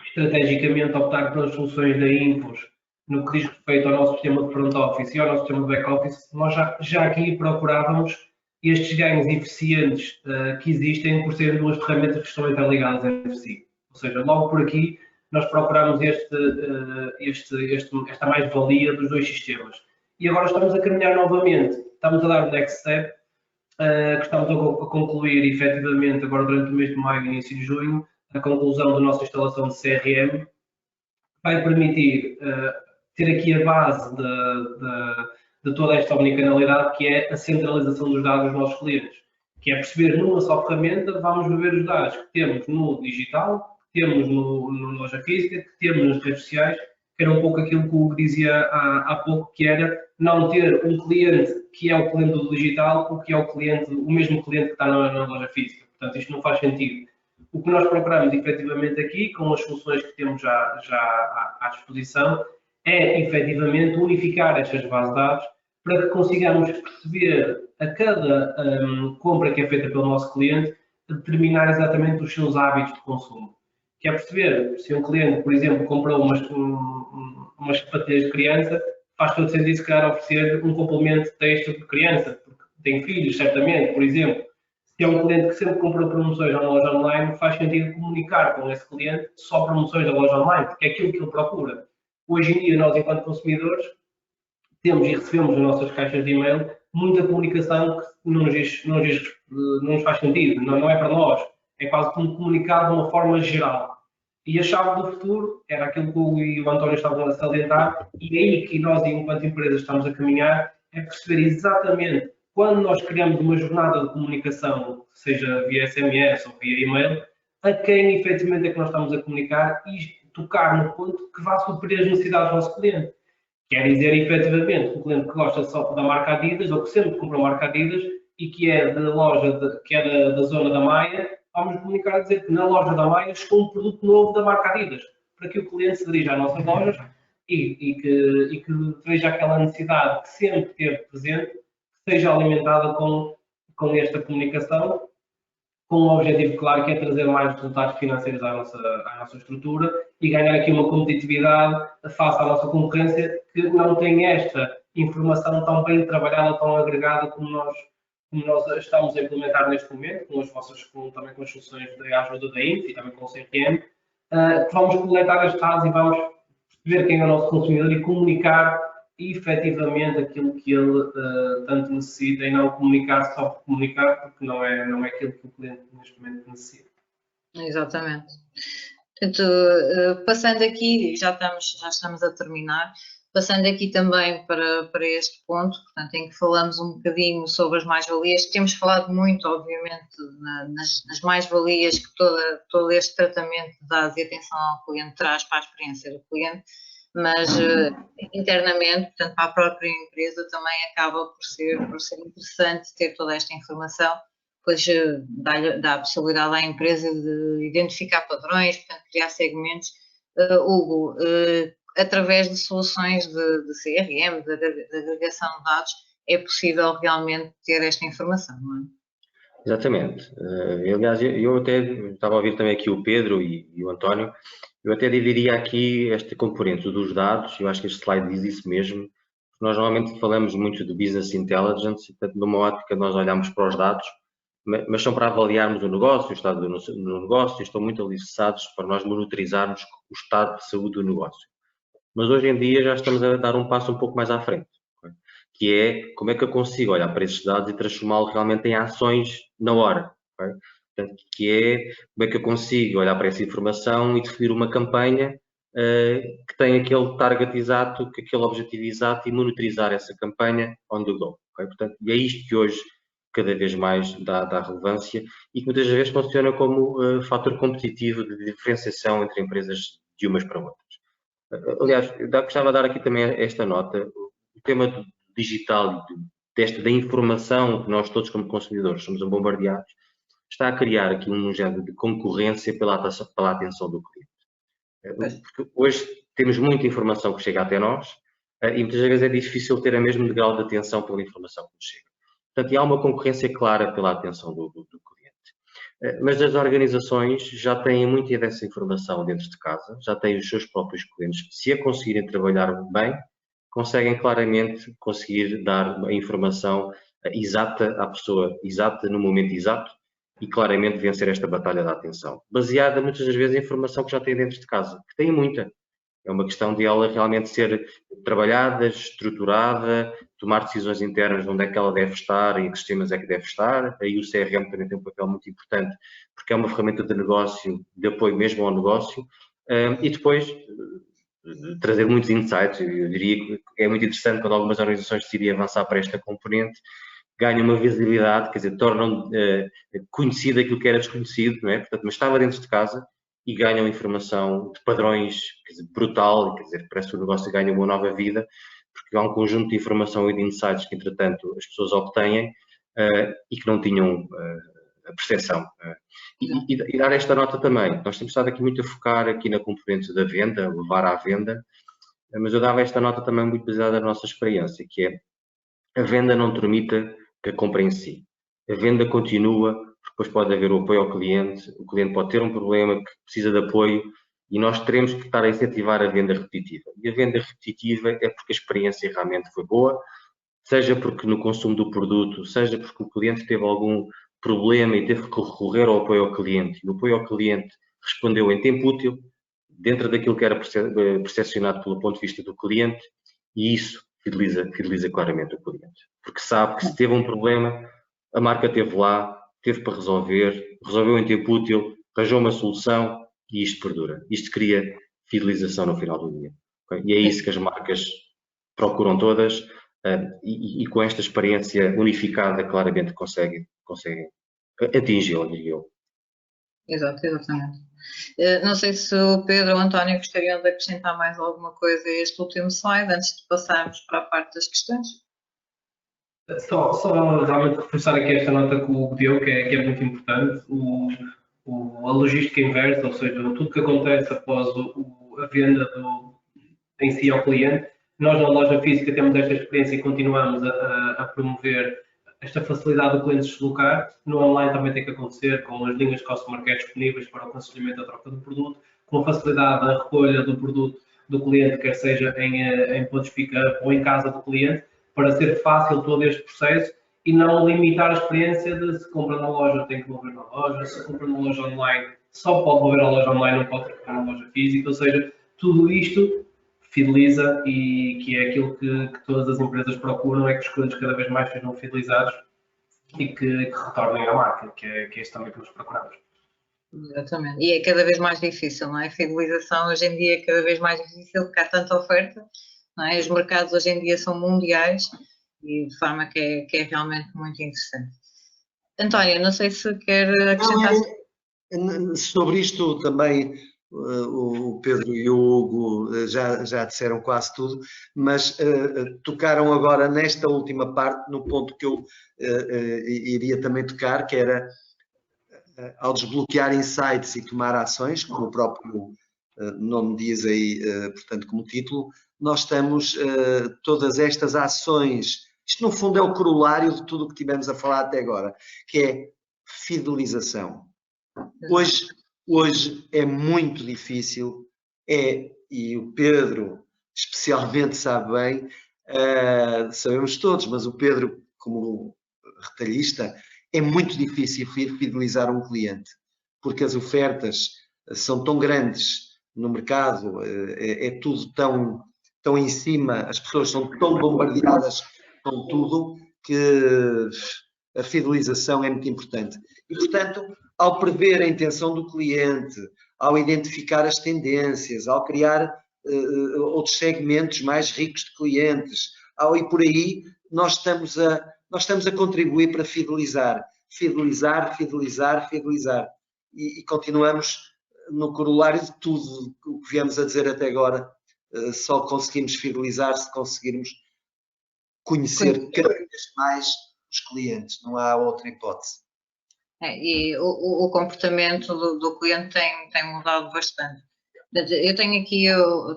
S2: estrategicamente optar pelas soluções da Infos no que diz respeito ao nosso sistema de front office e ao nosso sistema de back office, nós já aqui procurávamos estes ganhos eficientes que existem por serem duas ferramentas que estão interligadas entre si. Ou seja, logo por aqui nós procuramos esta mais-valia dos dois sistemas. E agora estamos a caminhar novamente, estamos a dar o next step, que estamos a concluir efetivamente agora durante o mês de maio e início de junho, a conclusão da nossa instalação de CRM, vai permitir ter aqui a base de toda esta omnicanalidade, que é a centralização dos dados dos nossos clientes, que é perceber numa só ferramenta, vamos ver os dados que temos no digital, que temos no loja física, que temos nas redes sociais, que era um pouco aquilo que o Hugo dizia há pouco, que era não ter um cliente que é o cliente do digital, ou que é o mesmo cliente que está na loja física. Portanto, isto não faz sentido. O que nós procuramos efetivamente aqui, com as soluções que temos já à disposição, é efetivamente unificar estas bases de dados para que consigamos perceber a cada compra que é feita pelo nosso cliente, determinar exatamente os seus hábitos de consumo. Que é perceber se um cliente, por exemplo, comprou umas sapatilhas de criança, faz todo sentido se calhar oferecer um complemento texto de criança, porque tem filhos, certamente, por exemplo. Se é um cliente que sempre comprou promoções na loja online, faz sentido comunicar com esse cliente só promoções da loja online, porque é aquilo que ele procura. Hoje em dia, nós, enquanto consumidores, temos e recebemos nas nossas caixas de e-mail muita comunicação que não nos faz sentido, não é para nós. É quase como comunicado de uma forma geral. E a chave do futuro era aquilo que o Hugo e o António estavam a salientar, e é aí que nós, enquanto empresas, estamos a caminhar, é perceber exatamente quando nós criamos uma jornada de comunicação, seja via SMS ou via e-mail, a quem efetivamente é que nós estamos a comunicar e tocar no ponto que vá suprir as necessidades do nosso cliente. Quer dizer, efetivamente, o cliente que gosta só da marca Adidas, ou que sempre comprou a marca Adidas, e que é da loja, que é da zona da Maia, vamos comunicar a dizer que na loja da Maia chegou um produto novo da marca Adidas, para que o cliente se dirija às nossas lojas e que veja aquela necessidade que sempre teve presente, que seja alimentada com esta comunicação, com um objetivo claro, que é trazer mais resultados financeiros à nossa estrutura e ganhar aqui uma competitividade face à nossa concorrência, que não tem esta informação tão bem trabalhada, tão agregada como nós estamos a implementar neste momento, também com as soluções de ajuda da INF e também com o CRM, que vamos coletar as dados e vamos perceber quem é o nosso consumidor e comunicar efetivamente aquilo que ele tanto necessita, e não comunicar só por comunicar, porque não é aquilo que o cliente neste momento necessita.
S1: Exatamente. Portanto, passando aqui, já estamos a terminar, passando aqui também para este ponto, portanto, em que falamos um bocadinho sobre as mais-valias. Temos falado muito, obviamente, nas mais-valias que todo este tratamento de dados e atenção ao cliente traz para a experiência do cliente, mas internamente, portanto, para a própria empresa também acaba por ser interessante ter toda esta informação, pois dá a possibilidade à empresa de identificar padrões, portanto, criar segmentos. Hugo, através de soluções de CRM, de agregação de dados, é possível realmente ter esta informação, não é?
S4: Exatamente. Aliás, eu até estava a ouvir também aqui o Pedro e o António. Eu até dividiria aqui esta componente dos dados. Eu acho que este slide diz isso mesmo. Nós normalmente falamos muito de business intelligence, e portanto, numa ótica nós olhamos para os dados, mas são para avaliarmos o negócio, o estado do negócio, e estão muito alicerçados para nós monitorizarmos o estado de saúde do negócio. Mas hoje em dia já estamos a dar um passo um pouco mais à frente, que é como é que eu consigo olhar para esses dados e transformá-los realmente em ações na hora. Portanto, que é como é que eu consigo olhar para essa informação e definir uma campanha que tem aquele target exato, aquele objetivo exato, e monitorizar essa campanha on the go. Portanto, e é isto que hoje cada vez mais dá relevância e que muitas vezes funciona como fator competitivo de diferenciação entre empresas de umas para outras. Aliás, eu gostava de dar aqui também esta nota. O tema do digital, da informação que nós todos como consumidores somos bombardeados, está a criar aqui um género de concorrência pela atenção do cliente. Porque hoje temos muita informação que chega até nós e muitas vezes é difícil ter o mesmo grau de atenção pela informação que nos chega. Portanto, há uma concorrência clara pela atenção do cliente. Mas as organizações já têm muita dessa informação dentro de casa, já têm os seus próprios clientes. Se a conseguirem trabalhar bem, conseguem claramente conseguir dar a informação exata à pessoa, exata no momento exato e claramente vencer esta batalha da atenção. Baseada muitas das vezes em informação que já têm dentro de casa, que têm muita. É uma questão de ela realmente ser trabalhada, estruturada, tomar decisões internas onde é que ela deve estar, em que sistemas é que deve estar. Aí o CRM também tem um papel muito importante, porque é uma ferramenta de negócio, de apoio mesmo ao negócio. E depois trazer muitos insights. Eu diria que é muito interessante quando algumas organizações decidem avançar para esta componente, ganham uma visibilidade, quer dizer, tornam conhecido aquilo que era desconhecido, não é? Portanto, mas estava dentro de casa e ganham informação de padrões, quer dizer, brutal, quer dizer, parece que o negócio ganha uma nova vida, porque há um conjunto de informação e de insights que, entretanto, as pessoas obtêm e que não tinham a percepção. E dar esta nota também, nós temos estado aqui muito a focar aqui na componente da venda, levar à venda, mas eu dava esta nota também muito baseada na nossa experiência, que é a venda não termina que a compra em si. A venda continua, porque depois pode haver o apoio ao cliente, o cliente pode ter um problema que precisa de apoio e nós teremos que estar a incentivar a venda repetitiva. E a venda repetitiva é porque a experiência realmente foi boa, seja porque no consumo do produto, seja porque o cliente teve algum problema e teve que recorrer ao apoio ao cliente, e o apoio ao cliente respondeu em tempo útil, dentro daquilo que era percepcionado pelo ponto de vista do cliente, e isso fideliza claramente o cliente. Porque sabe que se teve um problema, a marca esteve lá, teve para resolveu em tempo útil, arranjou uma solução e isto perdura. Isto cria fidelização no final do dia. Okay? E é isso que as marcas procuram todas e com esta experiência unificada claramente conseguem atingi-la, diria eu.
S1: Exatamente. Não sei se o Pedro ou o António gostariam de acrescentar mais alguma coisa a este último slide, antes de passarmos para a parte das questões.
S2: Só realmente reforçar aqui esta nota que o deu, que é muito importante, a logística inversa, ou seja, tudo que acontece após a venda em si ao cliente. Nós na loja física temos esta experiência e continuamos a promover esta facilidade do cliente se deslocar. No online também tem que acontecer com as linhas de customer care disponíveis para o aconselhamento da troca do produto, com a facilidade da recolha do produto do cliente, quer seja em pontos pick-up ou em casa do cliente, para ser fácil todo este processo e não limitar a experiência de se compra na loja tem que devolver na loja, se compra na loja online só pode devolver à loja online, não pode trocar na loja física, ou seja, tudo isto fideliza e que é aquilo que todas as empresas procuram, é que os clientes cada vez mais sejam fidelizados e que retornem à marca, que é isso também que nós procuramos.
S1: Exatamente. E é cada vez mais difícil, não é? A fidelização hoje em dia é cada vez mais difícil porque há tanta oferta, não é? Os mercados hoje em dia são mundiais e de forma que é realmente muito interessante. António, não sei se quer acrescentar...
S3: Sobre isto também o Pedro e o Hugo já disseram quase tudo, mas tocaram agora nesta última parte, no ponto que eu iria também tocar, que era ao desbloquear insights e tomar ações, como o próprio nome diz aí, portanto, como título, nós estamos todas estas ações, isto no fundo é o corolário de tudo o que tivemos a falar até agora, que é fidelização. Hoje é muito difícil, e o Pedro especialmente sabe bem, sabemos todos, mas o Pedro, como retalhista, é muito difícil fidelizar um cliente, porque as ofertas são tão grandes no mercado, é tudo tão em cima, as pessoas são tão bombardeadas com tudo, que a fidelização é muito importante. E, portanto, ao prever a intenção do cliente, ao identificar as tendências, ao criar outros segmentos mais ricos de clientes, ao ir por aí, nós estamos a contribuir para fidelizar. E continuamos no corolário de tudo o que viemos a dizer até agora. Só conseguimos fidelizar se conseguirmos conhecer cada vez mais os clientes. Não há outra hipótese.
S1: E o comportamento do cliente tem mudado bastante. Eu tenho aqui,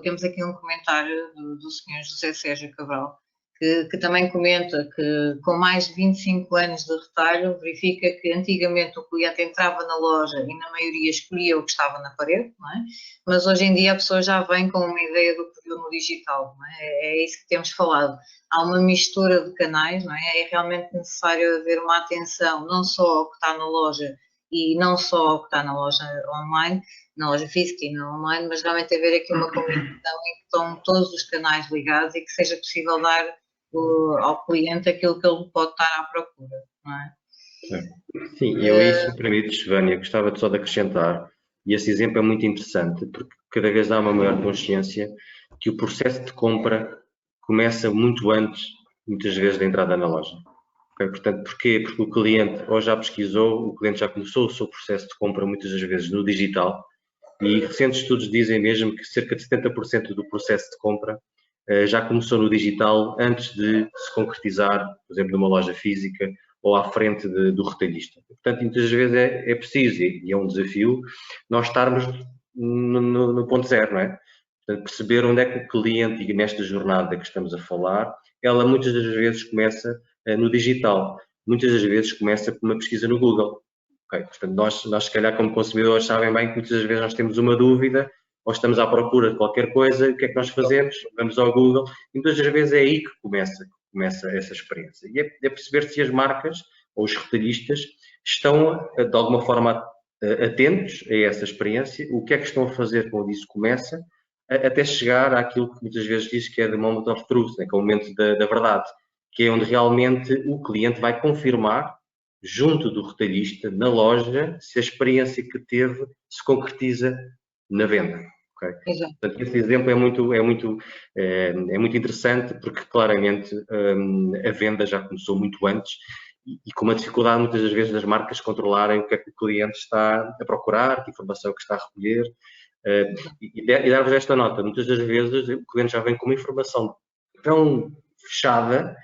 S1: temos aqui um comentário do Sr. José Sérgio Cabral, que também comenta que com mais de 25 anos de retalho, verifica que antigamente o cliente entrava na loja e na maioria escolhia o que estava na parede, não é? Mas hoje em dia a pessoa já vem com uma ideia do que viu no digital, não é? É isso que temos falado. Há uma mistura de canais, não é? É realmente necessário haver uma atenção não só ao que está na loja e não só ao que está na loja online, na loja física e na online, mas realmente haver aqui uma comunicação em que estão todos os canais ligados e que seja possível dar ao cliente aquilo que ele pode estar à procura, não é?
S4: Sim, eu aí, se me permites, Vânia, gostava só de acrescentar, e esse exemplo é muito interessante, porque cada vez há uma maior consciência que o processo de compra começa muito antes, muitas vezes, da entrada na loja. Okay? Portanto, porquê? Porque o cliente ou já pesquisou, o cliente já começou o seu processo de compra muitas das vezes no digital, e recentes estudos dizem mesmo que cerca de 70% do processo de compra já começou no digital antes de se concretizar, por exemplo, numa loja física ou à frente do retalhista. Portanto, muitas vezes é preciso, e é um desafio, nós estarmos no ponto zero, não é? Portanto, perceber onde é que o cliente, e nesta jornada que estamos a falar, ela muitas das vezes começa no digital, muitas das vezes começa com uma pesquisa no Google. Okay? Portanto, nós, se calhar, como consumidores, sabem bem que muitas das vezes nós temos uma dúvida ou estamos à procura de qualquer coisa, o que é que nós fazemos? Vamos ao Google e muitas das vezes é aí que começa essa experiência. E é perceber se as marcas ou os retalhistas estão, de alguma forma, atentos a essa experiência, o que é que estão a fazer quando isso começa, até chegar àquilo que muitas vezes diz que é the moment of truth, né, que é o momento da verdade, que é onde realmente o cliente vai confirmar, junto do retalhista, na loja, se a experiência que teve se concretiza na venda. Okay? Portanto, esse exemplo é muito interessante porque claramente a venda já começou muito antes e com uma dificuldade muitas das vezes das marcas controlarem o que é que o cliente está a procurar, que informação que está a recolher e dar-vos esta nota. Muitas das vezes o cliente já vem com uma informação tão fechada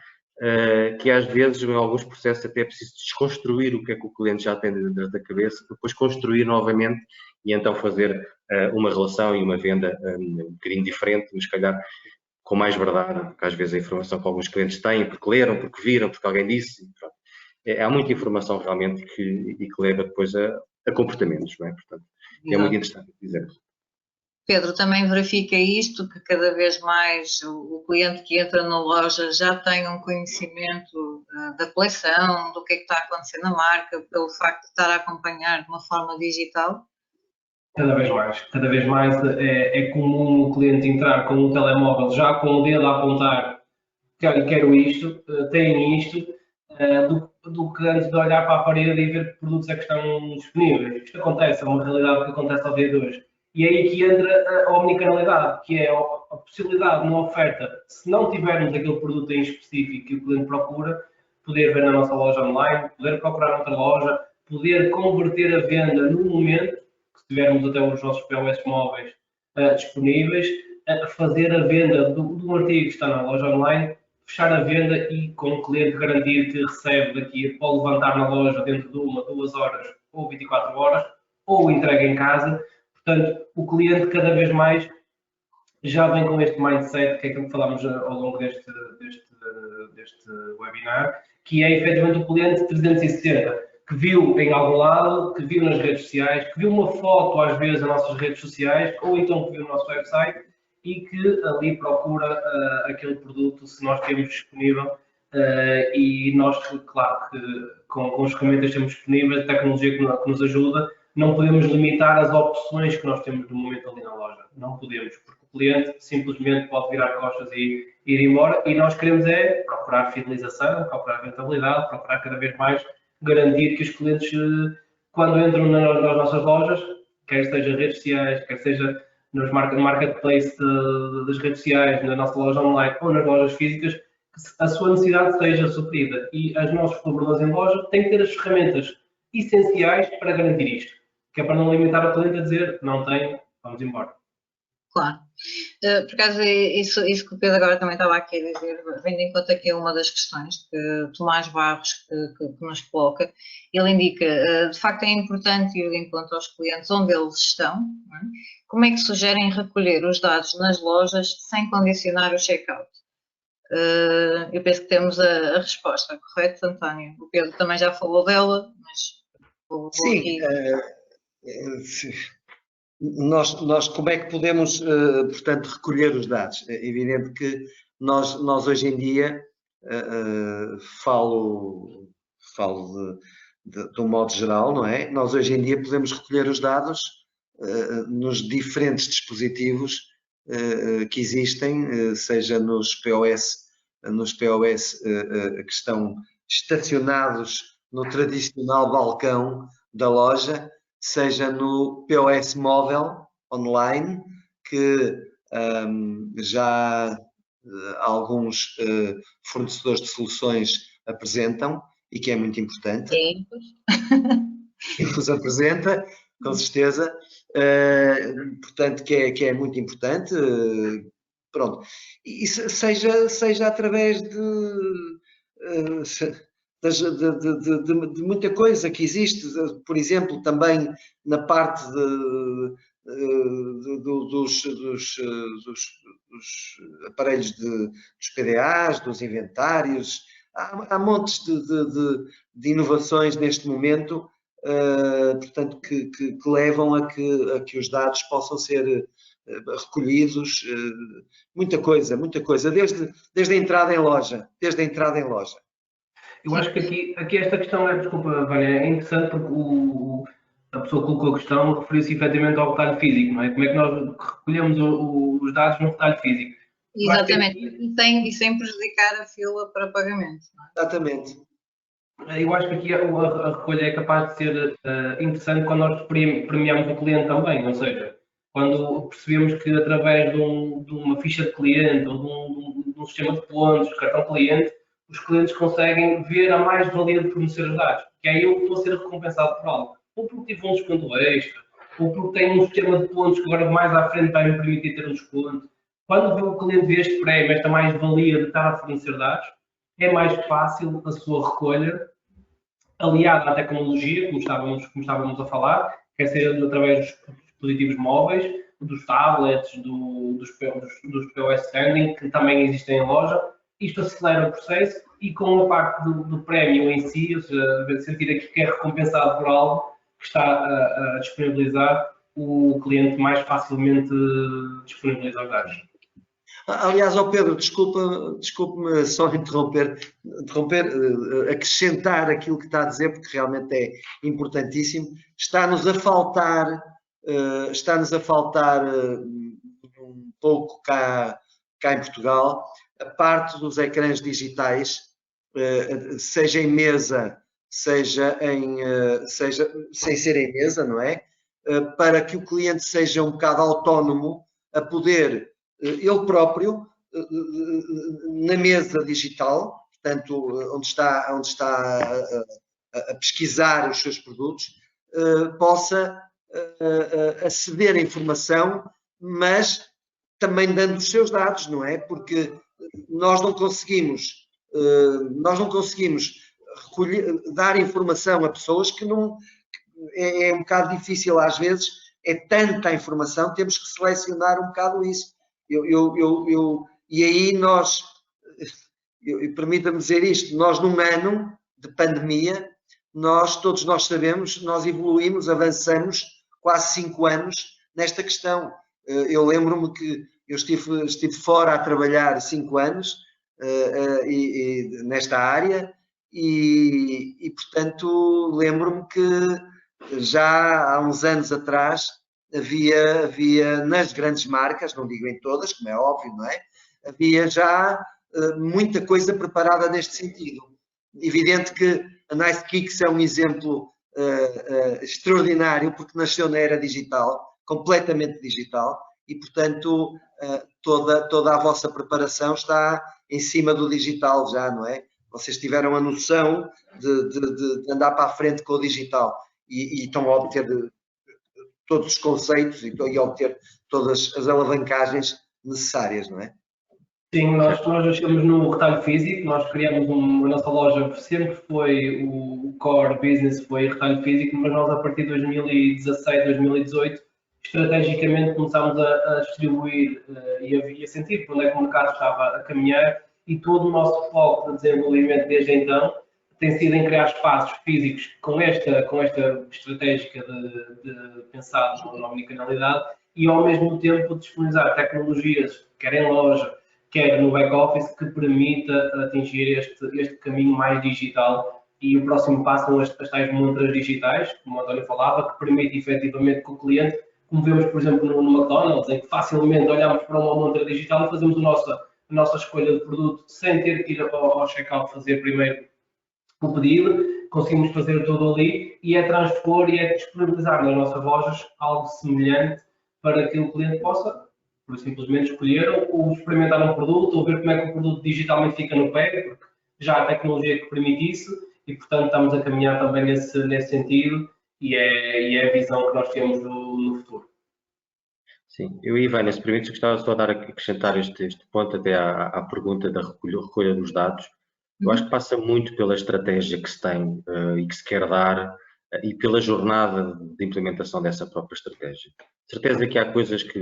S4: que às vezes em alguns processos até é preciso desconstruir o que é que o cliente já tem dentro da cabeça, depois construir novamente e então fazer uma relação e uma venda um bocadinho diferente, mas se calhar com mais verdade, porque às vezes a informação que alguns clientes têm, porque leram, porque viram, porque alguém disse. Há muita informação realmente que leva depois a comportamentos, não é? Portanto, é muito interessante dizer.
S1: Pedro, também verifica isto, que cada vez mais o cliente que entra na loja já tem um conhecimento da coleção, do que é que está a acontecer na marca, pelo facto de estar a acompanhar de uma forma digital?
S2: Cada vez mais é comum o cliente entrar com o telemóvel já com o dedo a apontar, quero isto, tem isto, do que antes de olhar para a parede e ver que produtos é que estão disponíveis. Isto acontece, é uma realidade que acontece ao dia de hoje. E é aí que entra a omnicanalidade, que é a possibilidade de uma oferta, se não tivermos aquele produto em específico que o cliente procura, poder ver na nossa loja online, poder procurar noutra loja, poder converter a venda no momento, que se tivermos até os nossos POS móveis disponíveis, fazer a venda do artigo que está na loja online, fechar a venda e com o cliente garantir que recebe daqui, pode levantar na loja dentro de 1, 2 horas ou 24 horas, ou entrega em casa. Portanto, o cliente cada vez mais já vem com este mindset, que é aquilo que falámos ao longo deste webinar, que é efetivamente o cliente 360, que viu em algum lado, que viu nas redes sociais, que viu uma foto às vezes nas nossas redes sociais, ou então que viu no nosso website e que ali procura aquele produto se nós temos disponível e nós, claro, que com as ferramentas que temos disponíveis, a tecnologia que nos ajuda, não podemos limitar as opções que nós temos no momento ali na loja. Não podemos, porque o cliente simplesmente pode virar costas e ir embora e nós queremos procurar fidelização, procurar rentabilidade, procurar cada vez mais garantir que os clientes, quando entram nas nossas lojas, quer seja redes sociais, quer seja nos marketplace das redes sociais, na nossa loja online ou nas lojas físicas, que a sua necessidade seja suprida. E os nossos colaboradores em loja têm que ter as ferramentas essenciais para garantir isto, que é para não limitar o cliente a dizer não tem, vamos embora.
S1: Claro. Por acaso, isso que o Pedro agora também estava aqui a dizer, vendo em conta que é uma das questões que Tomás Barros que nos coloca, ele indica, de facto é importante ir de encontro aos clientes onde eles estão, não é? Como é que sugerem recolher os dados nas lojas sem condicionar o check-out? Eu penso que temos a resposta, correto, António? O Pedro também já falou dela, mas vou
S3: Sim,
S1: aqui...
S3: nós como é que podemos, portanto, recolher os dados? É evidente que nós hoje em dia, falo de um modo geral, não é? Nós hoje em dia podemos recolher os dados nos diferentes dispositivos que existem, seja nos POS que estão estacionados no tradicional balcão da loja, seja no POS móvel online, que já alguns fornecedores de soluções apresentam e que é muito importante.
S1: Sim.
S3: E nos apresenta, com certeza, portanto, que é muito importante. Pronto. E seja através de muita coisa que existe, por exemplo, também na parte dos aparelhos dos PDAs, dos inventários. Há montes de inovações neste momento, portanto, que levam a que os dados possam ser recolhidos, muita coisa, desde a entrada em loja, Eu
S2: acho que aqui esta questão desculpa, Vânia, é interessante porque a pessoa colocou a questão, referiu-se efetivamente ao retalho físico, não é? Como é que nós recolhemos os dados no retalho físico?
S1: Exatamente, e sem prejudicar a fila para pagamento. Não é?
S3: Exatamente.
S2: Eu acho que aqui a recolha é capaz de ser interessante quando nós premiamos o cliente também, ou seja, quando percebemos que através de uma ficha de cliente ou de um sistema de pontos, cartão cliente, os clientes conseguem ver a mais-valia de fornecer os dados, que aí eu estou a ser recompensado por algo, ou porque tive um desconto extra, ou porque tenho um sistema de pontos que agora mais à frente vai me permitir ter um desconto. Quando o cliente vê este prémio, esta mais-valia de estar a fornecer dados, é mais fácil a sua recolha, aliada à tecnologia, como estávamos a falar, quer seja através dos dispositivos móveis, dos tablets, dos POS standing, que também existem em loja. Isto acelera o processo e com a parte do prémio em si, ou seja, sentir aqui que é recompensado por algo que está a disponibilizar, o cliente mais facilmente disponibiliza os dados.
S3: Aliás, Pedro, desculpe-me só interromper, acrescentar aquilo que está a dizer, porque realmente é importantíssimo. Está-nos a faltar um pouco cá em Portugal a parte dos ecrãs digitais, seja em mesa, seja sem ser em mesa, não é? Para que o cliente seja um bocado autónomo a poder ele próprio, na mesa digital, portanto, onde está a pesquisar os seus produtos, possa aceder à informação, mas também dando os seus dados, não é? Porque nós não conseguimos dar informação a pessoas que não... É um bocado difícil às vezes, é tanta informação, temos que selecionar um bocado isso. E aí permita-me dizer isto, nós num ano de pandemia, todos nós sabemos, nós evoluímos, avançamos quase 5 anos nesta questão. Eu lembro-me que eu estive fora a trabalhar 5 anos nesta área e portanto, lembro-me que já há uns anos atrás havia nas grandes marcas, não digo em todas, como é óbvio, não é? Havia já muita coisa preparada neste sentido. Evidente que a Nice Kicks é um exemplo extraordinário, porque nasceu na era digital, completamente digital, e portanto toda a vossa preparação está em cima do digital já, não é? Vocês tiveram a noção de andar para a frente com o digital e estão a obter todos os conceitos e obter todas as alavancagens necessárias, não é?
S2: Sim, nós nascemos no retalho físico, nós criamos a nossa loja, sempre foi o core business, foi retalho físico, mas nós a partir de 2016, 2018, estrategicamente começámos a distribuir e a sentir para onde é que o mercado estava a caminhar, e todo o nosso foco de desenvolvimento desde então tem sido em criar espaços físicos com esta estratégica de pensar na omnicanalidade e ao mesmo tempo disponibilizar tecnologias, quer em loja, quer no back-office, que permita atingir este caminho mais digital. E o próximo passo são as tais montras digitais, como o António falava, que permite efetivamente que o cliente, como vemos, por exemplo, no McDonald's, em que facilmente olhamos para uma montra digital e fazemos a nossa escolha de produto sem ter que ir ao checkout fazer primeiro o pedido, conseguimos fazer tudo ali e é transpor e é disponibilizar nas nossas lojas algo semelhante para que o cliente possa simplesmente escolher ou experimentar um produto ou ver como é que o produto digitalmente fica no pé, porque já há tecnologia que permite isso e, portanto, estamos a caminhar também nesse sentido e é a visão que nós temos no futuro.
S4: Sim, eu, Ivan, se permites, gostava só de acrescentar este ponto até à pergunta da recolha dos dados. Eu acho que passa muito pela estratégia que se tem e que se quer dar e pela jornada de implementação dessa própria estratégia. Certeza que há coisas que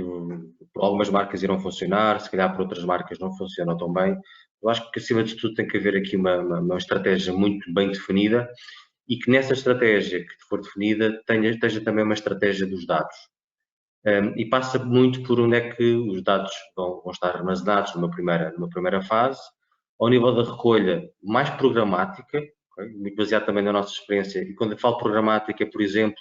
S4: por algumas marcas irão funcionar, se calhar por outras marcas não funcionam tão bem. Eu acho que acima de tudo tem que haver aqui uma estratégia muito bem definida e que nessa estratégia que for definida esteja também uma estratégia dos dados. E passa muito por onde é que os dados vão estar armazenados numa primeira fase, ao nível da recolha mais programática, okay? Muito baseado também na nossa experiência, e quando eu falo programática, por exemplo,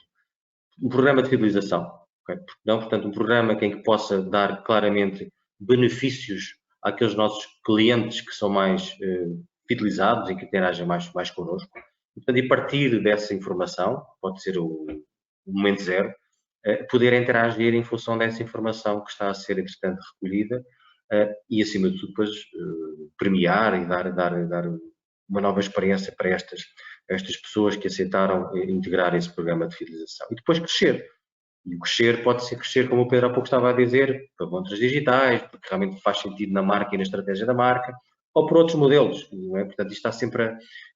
S4: um programa de fidelização, okay? Não, portanto, um programa em que possa dar claramente benefícios àqueles nossos clientes que são mais fidelizados e que interagem mais connosco. Portanto, e partir dessa informação, pode ser o momento zero, poder interagir em função dessa informação que está a ser, entretanto, recolhida e, acima de tudo, depois premiar e dar uma nova experiência para estas pessoas que aceitaram integrar esse programa de fidelização. E depois crescer. E o crescer pode ser crescer, como o Pedro há pouco estava a dizer, para montras digitais, porque realmente faz sentido na marca e na estratégia da marca, ou por outros modelos, não é? Portanto, isto está sempre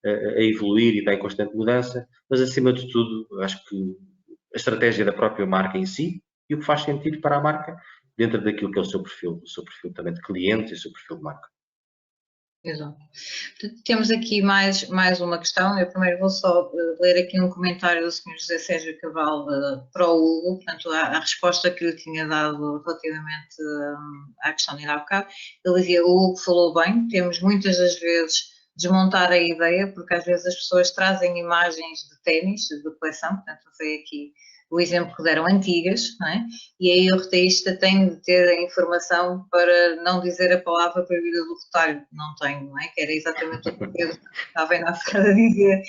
S4: a evoluir e está em constante mudança, mas, acima de tudo, acho que a estratégia da própria marca em si e o que faz sentido para a marca dentro daquilo que é o seu perfil também de cliente e o seu perfil de marca.
S1: Exato. Temos aqui mais uma questão. Eu primeiro vou só ler aqui um comentário do Sr. José Sérgio Cabral para o Hugo, portanto, a resposta que lhe tinha dado relativamente à questão de ir há bocado. Ele dizia: o Hugo falou bem, temos muitas das vezes desmontar a ideia, porque às vezes as pessoas trazem imagens de ténis, de coleção, portanto, foi aqui o exemplo que deram, antigas, não é? E aí o retalhista tem de ter a informação para não dizer a palavra proibida do retalho. Não tem, não é? Que era exatamente o que o Pedro estava na bocado a dizer,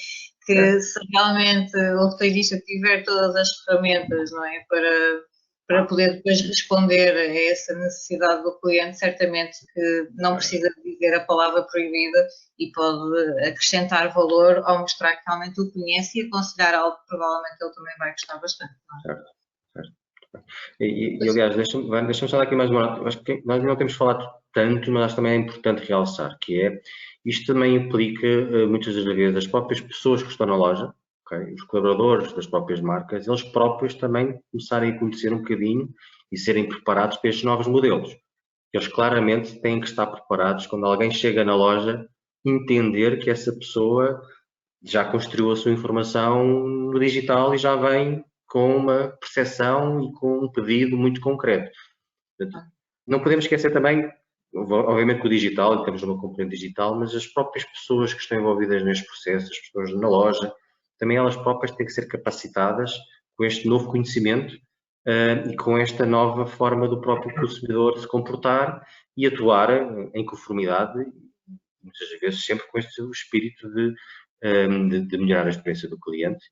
S1: que se realmente o retalhista tiver todas as ferramentas, não é? Para poder depois responder a essa necessidade do cliente, certamente que não precisa dizer a palavra proibida e pode acrescentar valor ao mostrar que realmente o conhece e aconselhar algo que provavelmente ele também vai gostar bastante. Não é?
S4: Certo. E aliás, deixa-me só dar aqui mais uma nota. Acho que nós não temos falado tanto, mas acho que também é importante realçar, que é, isto também implica, muitas das vezes, as próprias pessoas que estão na loja, okay, os colaboradores das próprias marcas, eles próprios também começarem a conhecer um bocadinho e serem preparados para estes novos modelos. Eles claramente têm que estar preparados quando alguém chega na loja, entender que essa pessoa já construiu a sua informação no digital e já vem com uma percepção e com um pedido muito concreto. Portanto, não podemos esquecer também, obviamente, que o digital, temos uma componente digital, mas as próprias pessoas que estão envolvidas neste processo, as pessoas na loja, também elas próprias têm que ser capacitadas com este novo conhecimento e com esta nova forma do próprio consumidor se comportar e atuar em conformidade, muitas vezes sempre com este espírito de melhorar a experiência do cliente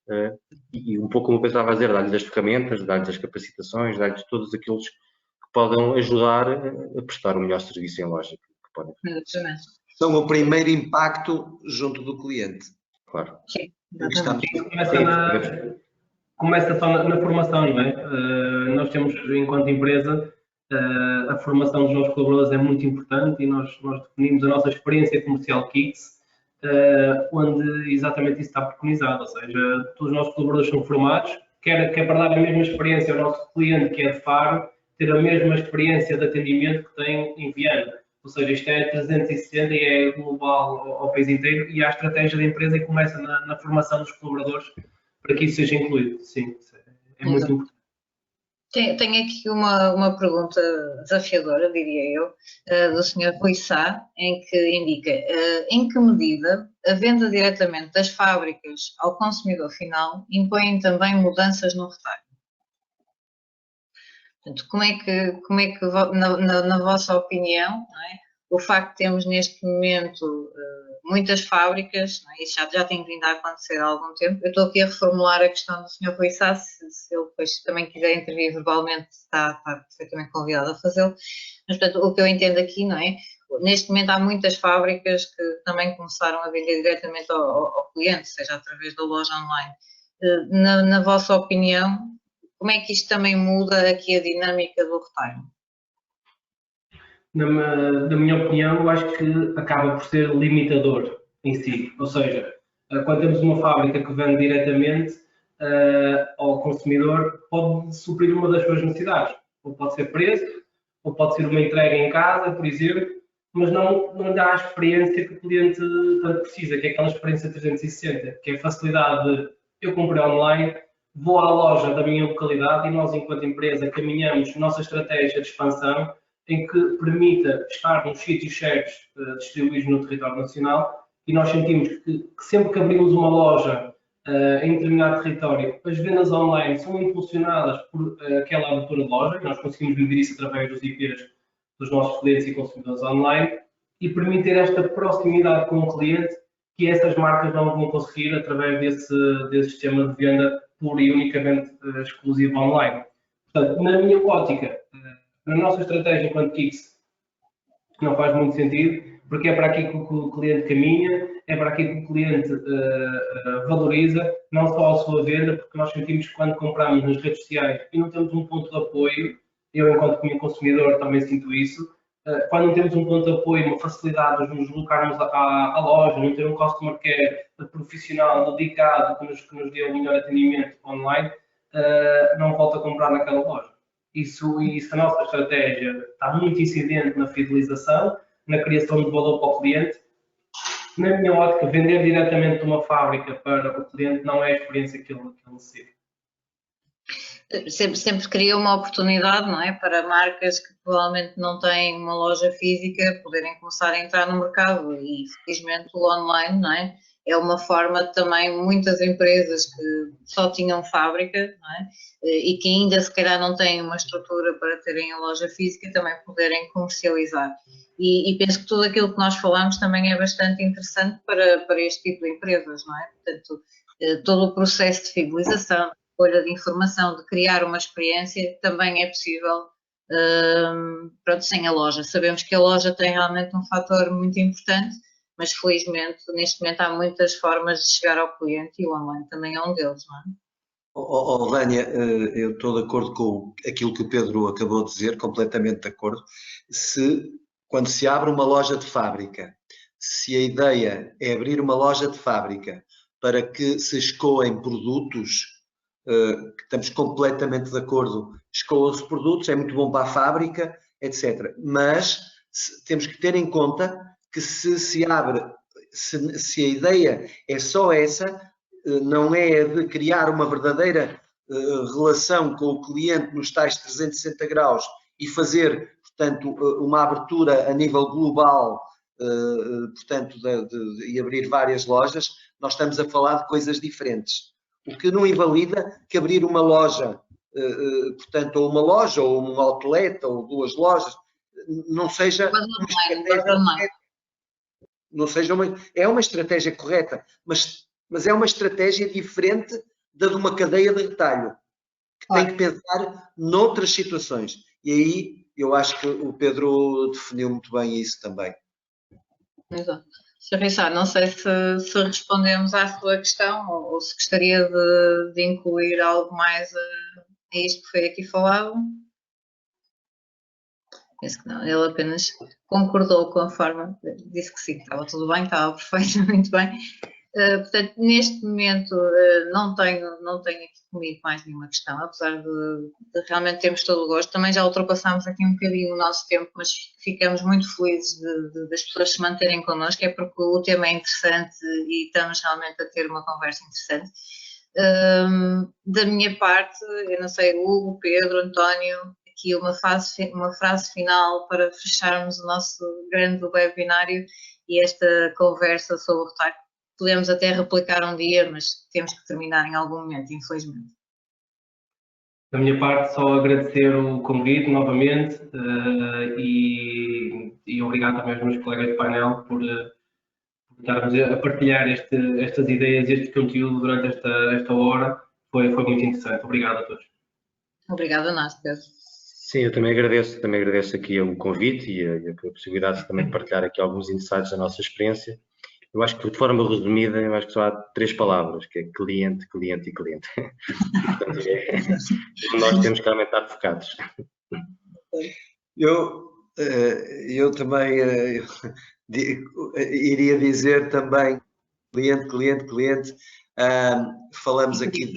S4: e um pouco como eu estava a dizer, dar-lhes as ferramentas, dar-lhes as capacitações, dar-lhes todos aqueles que podem ajudar a prestar o melhor serviço em loja que podem fazer.
S3: São o primeiro impacto junto do cliente.
S4: Claro.
S1: Sim,
S2: começa só na formação, não é? Nós temos, enquanto empresa, a formação dos nossos colaboradores é muito importante e nós definimos a nossa experiência comercial KICS, onde exatamente isso está preconizado, ou seja, todos os nossos colaboradores são formados, quer para dar a mesma experiência ao nosso cliente que é de Faro, ter a mesma experiência de atendimento que tem em Viana. Ou seja, isto é 360 e é global ao país inteiro, e a estratégia da empresa começa na formação dos colaboradores para que isso seja incluído. Sim, é muito importante.
S1: Tenho aqui uma pergunta desafiadora, diria eu, do Sr. Rui Sá, em que indica em que medida a venda diretamente das fábricas ao consumidor final impõe também mudanças no retalho? Portanto, como é que na vossa opinião, não é, o facto de termos neste momento muitas fábricas, não é, isso já tem vindo a acontecer há algum tempo. Eu estou aqui a reformular a questão do Sr. Rui Sá, se ele depois também quiser intervir verbalmente, está perfeitamente convidado a fazê-lo. Mas, portanto, o que eu entendo aqui, não é, neste momento há muitas fábricas que também começaram a vender diretamente ao cliente, seja através da loja online. Na vossa opinião, como é que isto também muda aqui a dinâmica do retalho?
S2: Na minha opinião, eu acho que acaba por ser limitador em si. Ou seja, quando temos uma fábrica que vende diretamente ao consumidor, pode suprir uma das suas necessidades. Ou pode ser preço, ou pode ser uma entrega em casa, por exemplo, mas não dá a experiência que o cliente tanto precisa, que é aquela experiência 360, que é a facilidade de eu comprei online, vou à loja da minha localidade e nós, enquanto empresa, caminhamos nossa estratégia de expansão em que permita estar nos sítios certos distribuídos no território nacional, e nós sentimos que sempre que abrimos uma loja em determinado território, as vendas online são impulsionadas por aquela abertura de loja, e nós conseguimos medir isso através dos IPs dos nossos clientes e consumidores online, e permitir esta proximidade com o cliente que essas marcas não vão conseguir através desse sistema de venda pura e unicamente exclusivo online. Portanto, na minha ótica, na nossa estratégia enquanto KICS, não faz muito sentido, porque é para aqui que o cliente caminha, é para aqui que o cliente valoriza, não só a sua venda, porque nós sentimos que quando compramos nas redes sociais e não temos um ponto de apoio, eu enquanto consumidor também sinto isso, quando não temos um ponto de apoio, uma facilidade de nos deslocarmos à loja, não ter um customer care profissional, dedicado, que nos dê o melhor atendimento online, não volta a comprar naquela loja. Isso a nossa estratégia está muito incidente na fidelização, na criação de valor para o cliente. Na minha ótica, vender diretamente de uma fábrica para o cliente não é a experiência que ele necessita.
S1: Sempre cria uma oportunidade, não é, para marcas que provavelmente não têm uma loja física poderem começar a entrar no mercado, e felizmente o online, não é, é uma forma de também muitas empresas que só tinham fábrica, não é, e que ainda se calhar não têm uma estrutura para terem a loja física, também poderem comercializar. E penso que tudo aquilo que nós falamos também é bastante interessante para este tipo de empresas, não é? Portanto, todo o processo de fidelização, escolha de informação, de criar uma experiência, também é possível, pronto, sem a loja. Sabemos que a loja tem realmente um fator muito importante, mas felizmente neste momento há muitas formas de chegar ao cliente e o online também é um deles, não é?
S3: Vânia, eu estou de acordo com aquilo que o Pedro acabou de dizer, completamente de acordo. Quando se abre uma loja de fábrica, se a ideia é abrir uma loja de fábrica para que se escoem produtos, que estamos completamente de acordo, escoam-se produtos, é muito bom para a fábrica, etc. Mas temos que ter em conta que se a ideia é só essa, não é de criar uma verdadeira relação com o cliente nos tais 360 graus e fazer, portanto, uma abertura a nível global, portanto, e abrir várias lojas, nós estamos a falar de coisas diferentes. O que não invalida que abrir uma loja, portanto, ou uma loja, ou um outlet, ou duas lojas, não seja é uma estratégia correta, mas é uma estratégia diferente da de uma cadeia de retalho, que tem que pensar noutras situações. E aí eu acho que o Pedro definiu muito bem isso também.
S1: Exato. Sr. Richard, não sei se respondemos à sua questão ou se gostaria de incluir algo mais a isto que foi aqui falado. Penso que não, ele apenas concordou com a forma, disse que sim, estava tudo bem, estava perfeito, muito bem. Portanto, neste momento não tenho aqui comigo mais nenhuma questão, apesar de realmente termos todo o gosto. Também já ultrapassámos aqui um bocadinho o nosso tempo, mas ficamos muito felizes das pessoas se manterem connosco, é porque o tema é interessante e estamos realmente a ter uma conversa interessante. Da minha parte, eu não sei, Hugo, Pedro, António, aqui uma frase final para fecharmos o nosso grande webinário e esta conversa sobre o retalho. Podemos até replicar um dia, mas temos que terminar em algum momento, infelizmente.
S2: Da minha parte, só agradecer o convite novamente e obrigado também aos meus colegas de painel por estarmos a partilhar estas ideias, este conteúdo durante esta hora. Foi muito interessante. Obrigado a todos.
S1: Obrigada a nós, Pedro.
S4: Sim, eu também agradeço aqui o convite e a possibilidade de também partilhar aqui alguns insights da nossa experiência. Eu acho que, de forma resumida, eu acho que só há 3 palavras, que é cliente, cliente e cliente. Portanto, nós temos que realmente estar focados.
S3: Eu também iria dizer também cliente, cliente, cliente. Falamos aqui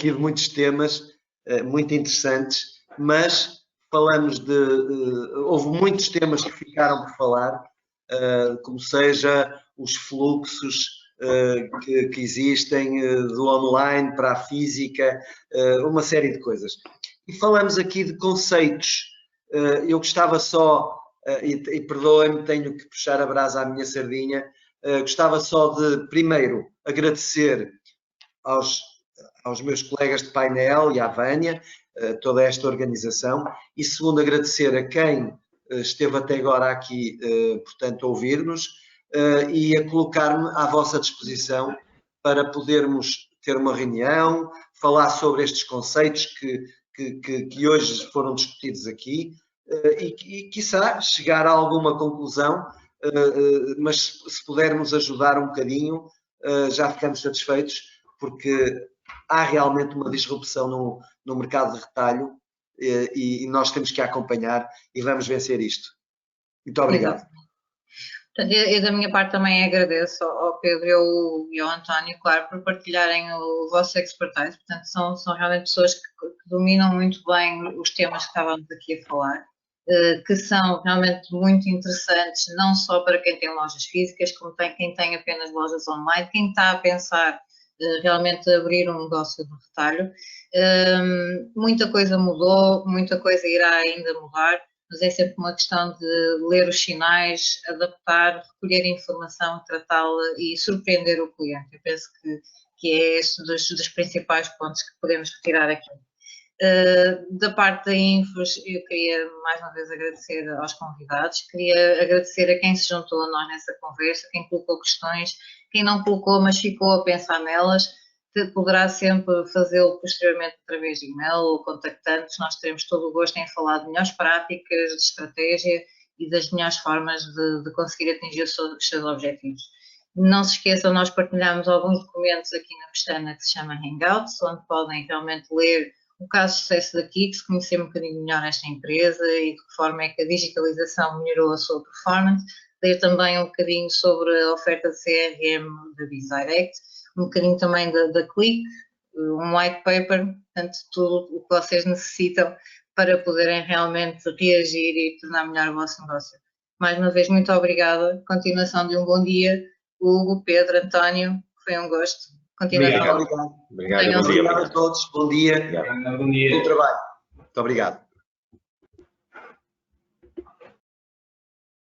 S3: de muitos temas muito interessantes, mas houve muitos temas que ficaram por falar, como seja os fluxos que existem do online para a física, uma série de coisas. E falamos aqui de conceitos. Eu gostava só, e perdoem-me, tenho que puxar a brasa à minha sardinha, gostava só de, primeiro, agradecer aos meus colegas de painel e à Vânia, toda esta organização, e segundo, agradecer a quem esteve até agora aqui, portanto, a ouvir-nos e a colocar-me à vossa disposição para podermos ter uma reunião, falar sobre estes conceitos que hoje foram discutidos aqui e quiçá, chegar a alguma conclusão, mas se pudermos ajudar um bocadinho, já ficamos satisfeitos, porque há realmente uma disrupção no mercado de retalho e nós temos que acompanhar e vamos vencer isto. Muito obrigado.
S1: Eu da minha parte também agradeço ao Pedro e ao António, claro, por partilharem o vosso expertise. Portanto, são realmente pessoas que dominam muito bem os temas que estávamos aqui a falar, que são realmente muito interessantes, não só para quem tem lojas físicas, como quem tem apenas lojas online, quem está a pensar realmente abrir um negócio de retalho. Muita coisa mudou, muita coisa irá ainda mudar, mas é sempre uma questão de ler os sinais, adaptar, recolher informação, tratá-la e surpreender o cliente. Eu penso que é este dos principais pontos que podemos retirar aqui. Da parte da Infos, eu queria mais uma vez agradecer aos convidados, queria agradecer a quem se juntou a nós nessa conversa, quem colocou questões, quem não colocou, mas ficou a pensar nelas, poderá sempre fazê-lo posteriormente através de e-mail ou contactantes. Nós teremos todo o gosto em falar de melhores práticas, de estratégia e das melhores formas de conseguir atingir os seus objetivos. Não se esqueçam, nós partilhamos alguns documentos aqui na pestana que se chama Hangouts, onde podem realmente ler o caso de sucesso da Kix, conhecer um bocadinho melhor esta empresa e de que forma é que a digitalização melhorou a sua performance, ler também um bocadinho sobre a oferta de CRM da BizDirect, um bocadinho também da Click, um white paper, portanto, tudo o que vocês necessitam para poderem realmente reagir e tornar melhor o vosso negócio. Mais uma vez, muito obrigada. Continuação de um bom dia. Hugo, Pedro, António, foi um gosto.
S3: Obrigado a todos. Bom dia.
S2: Bom dia.
S3: Bom trabalho. Muito obrigado.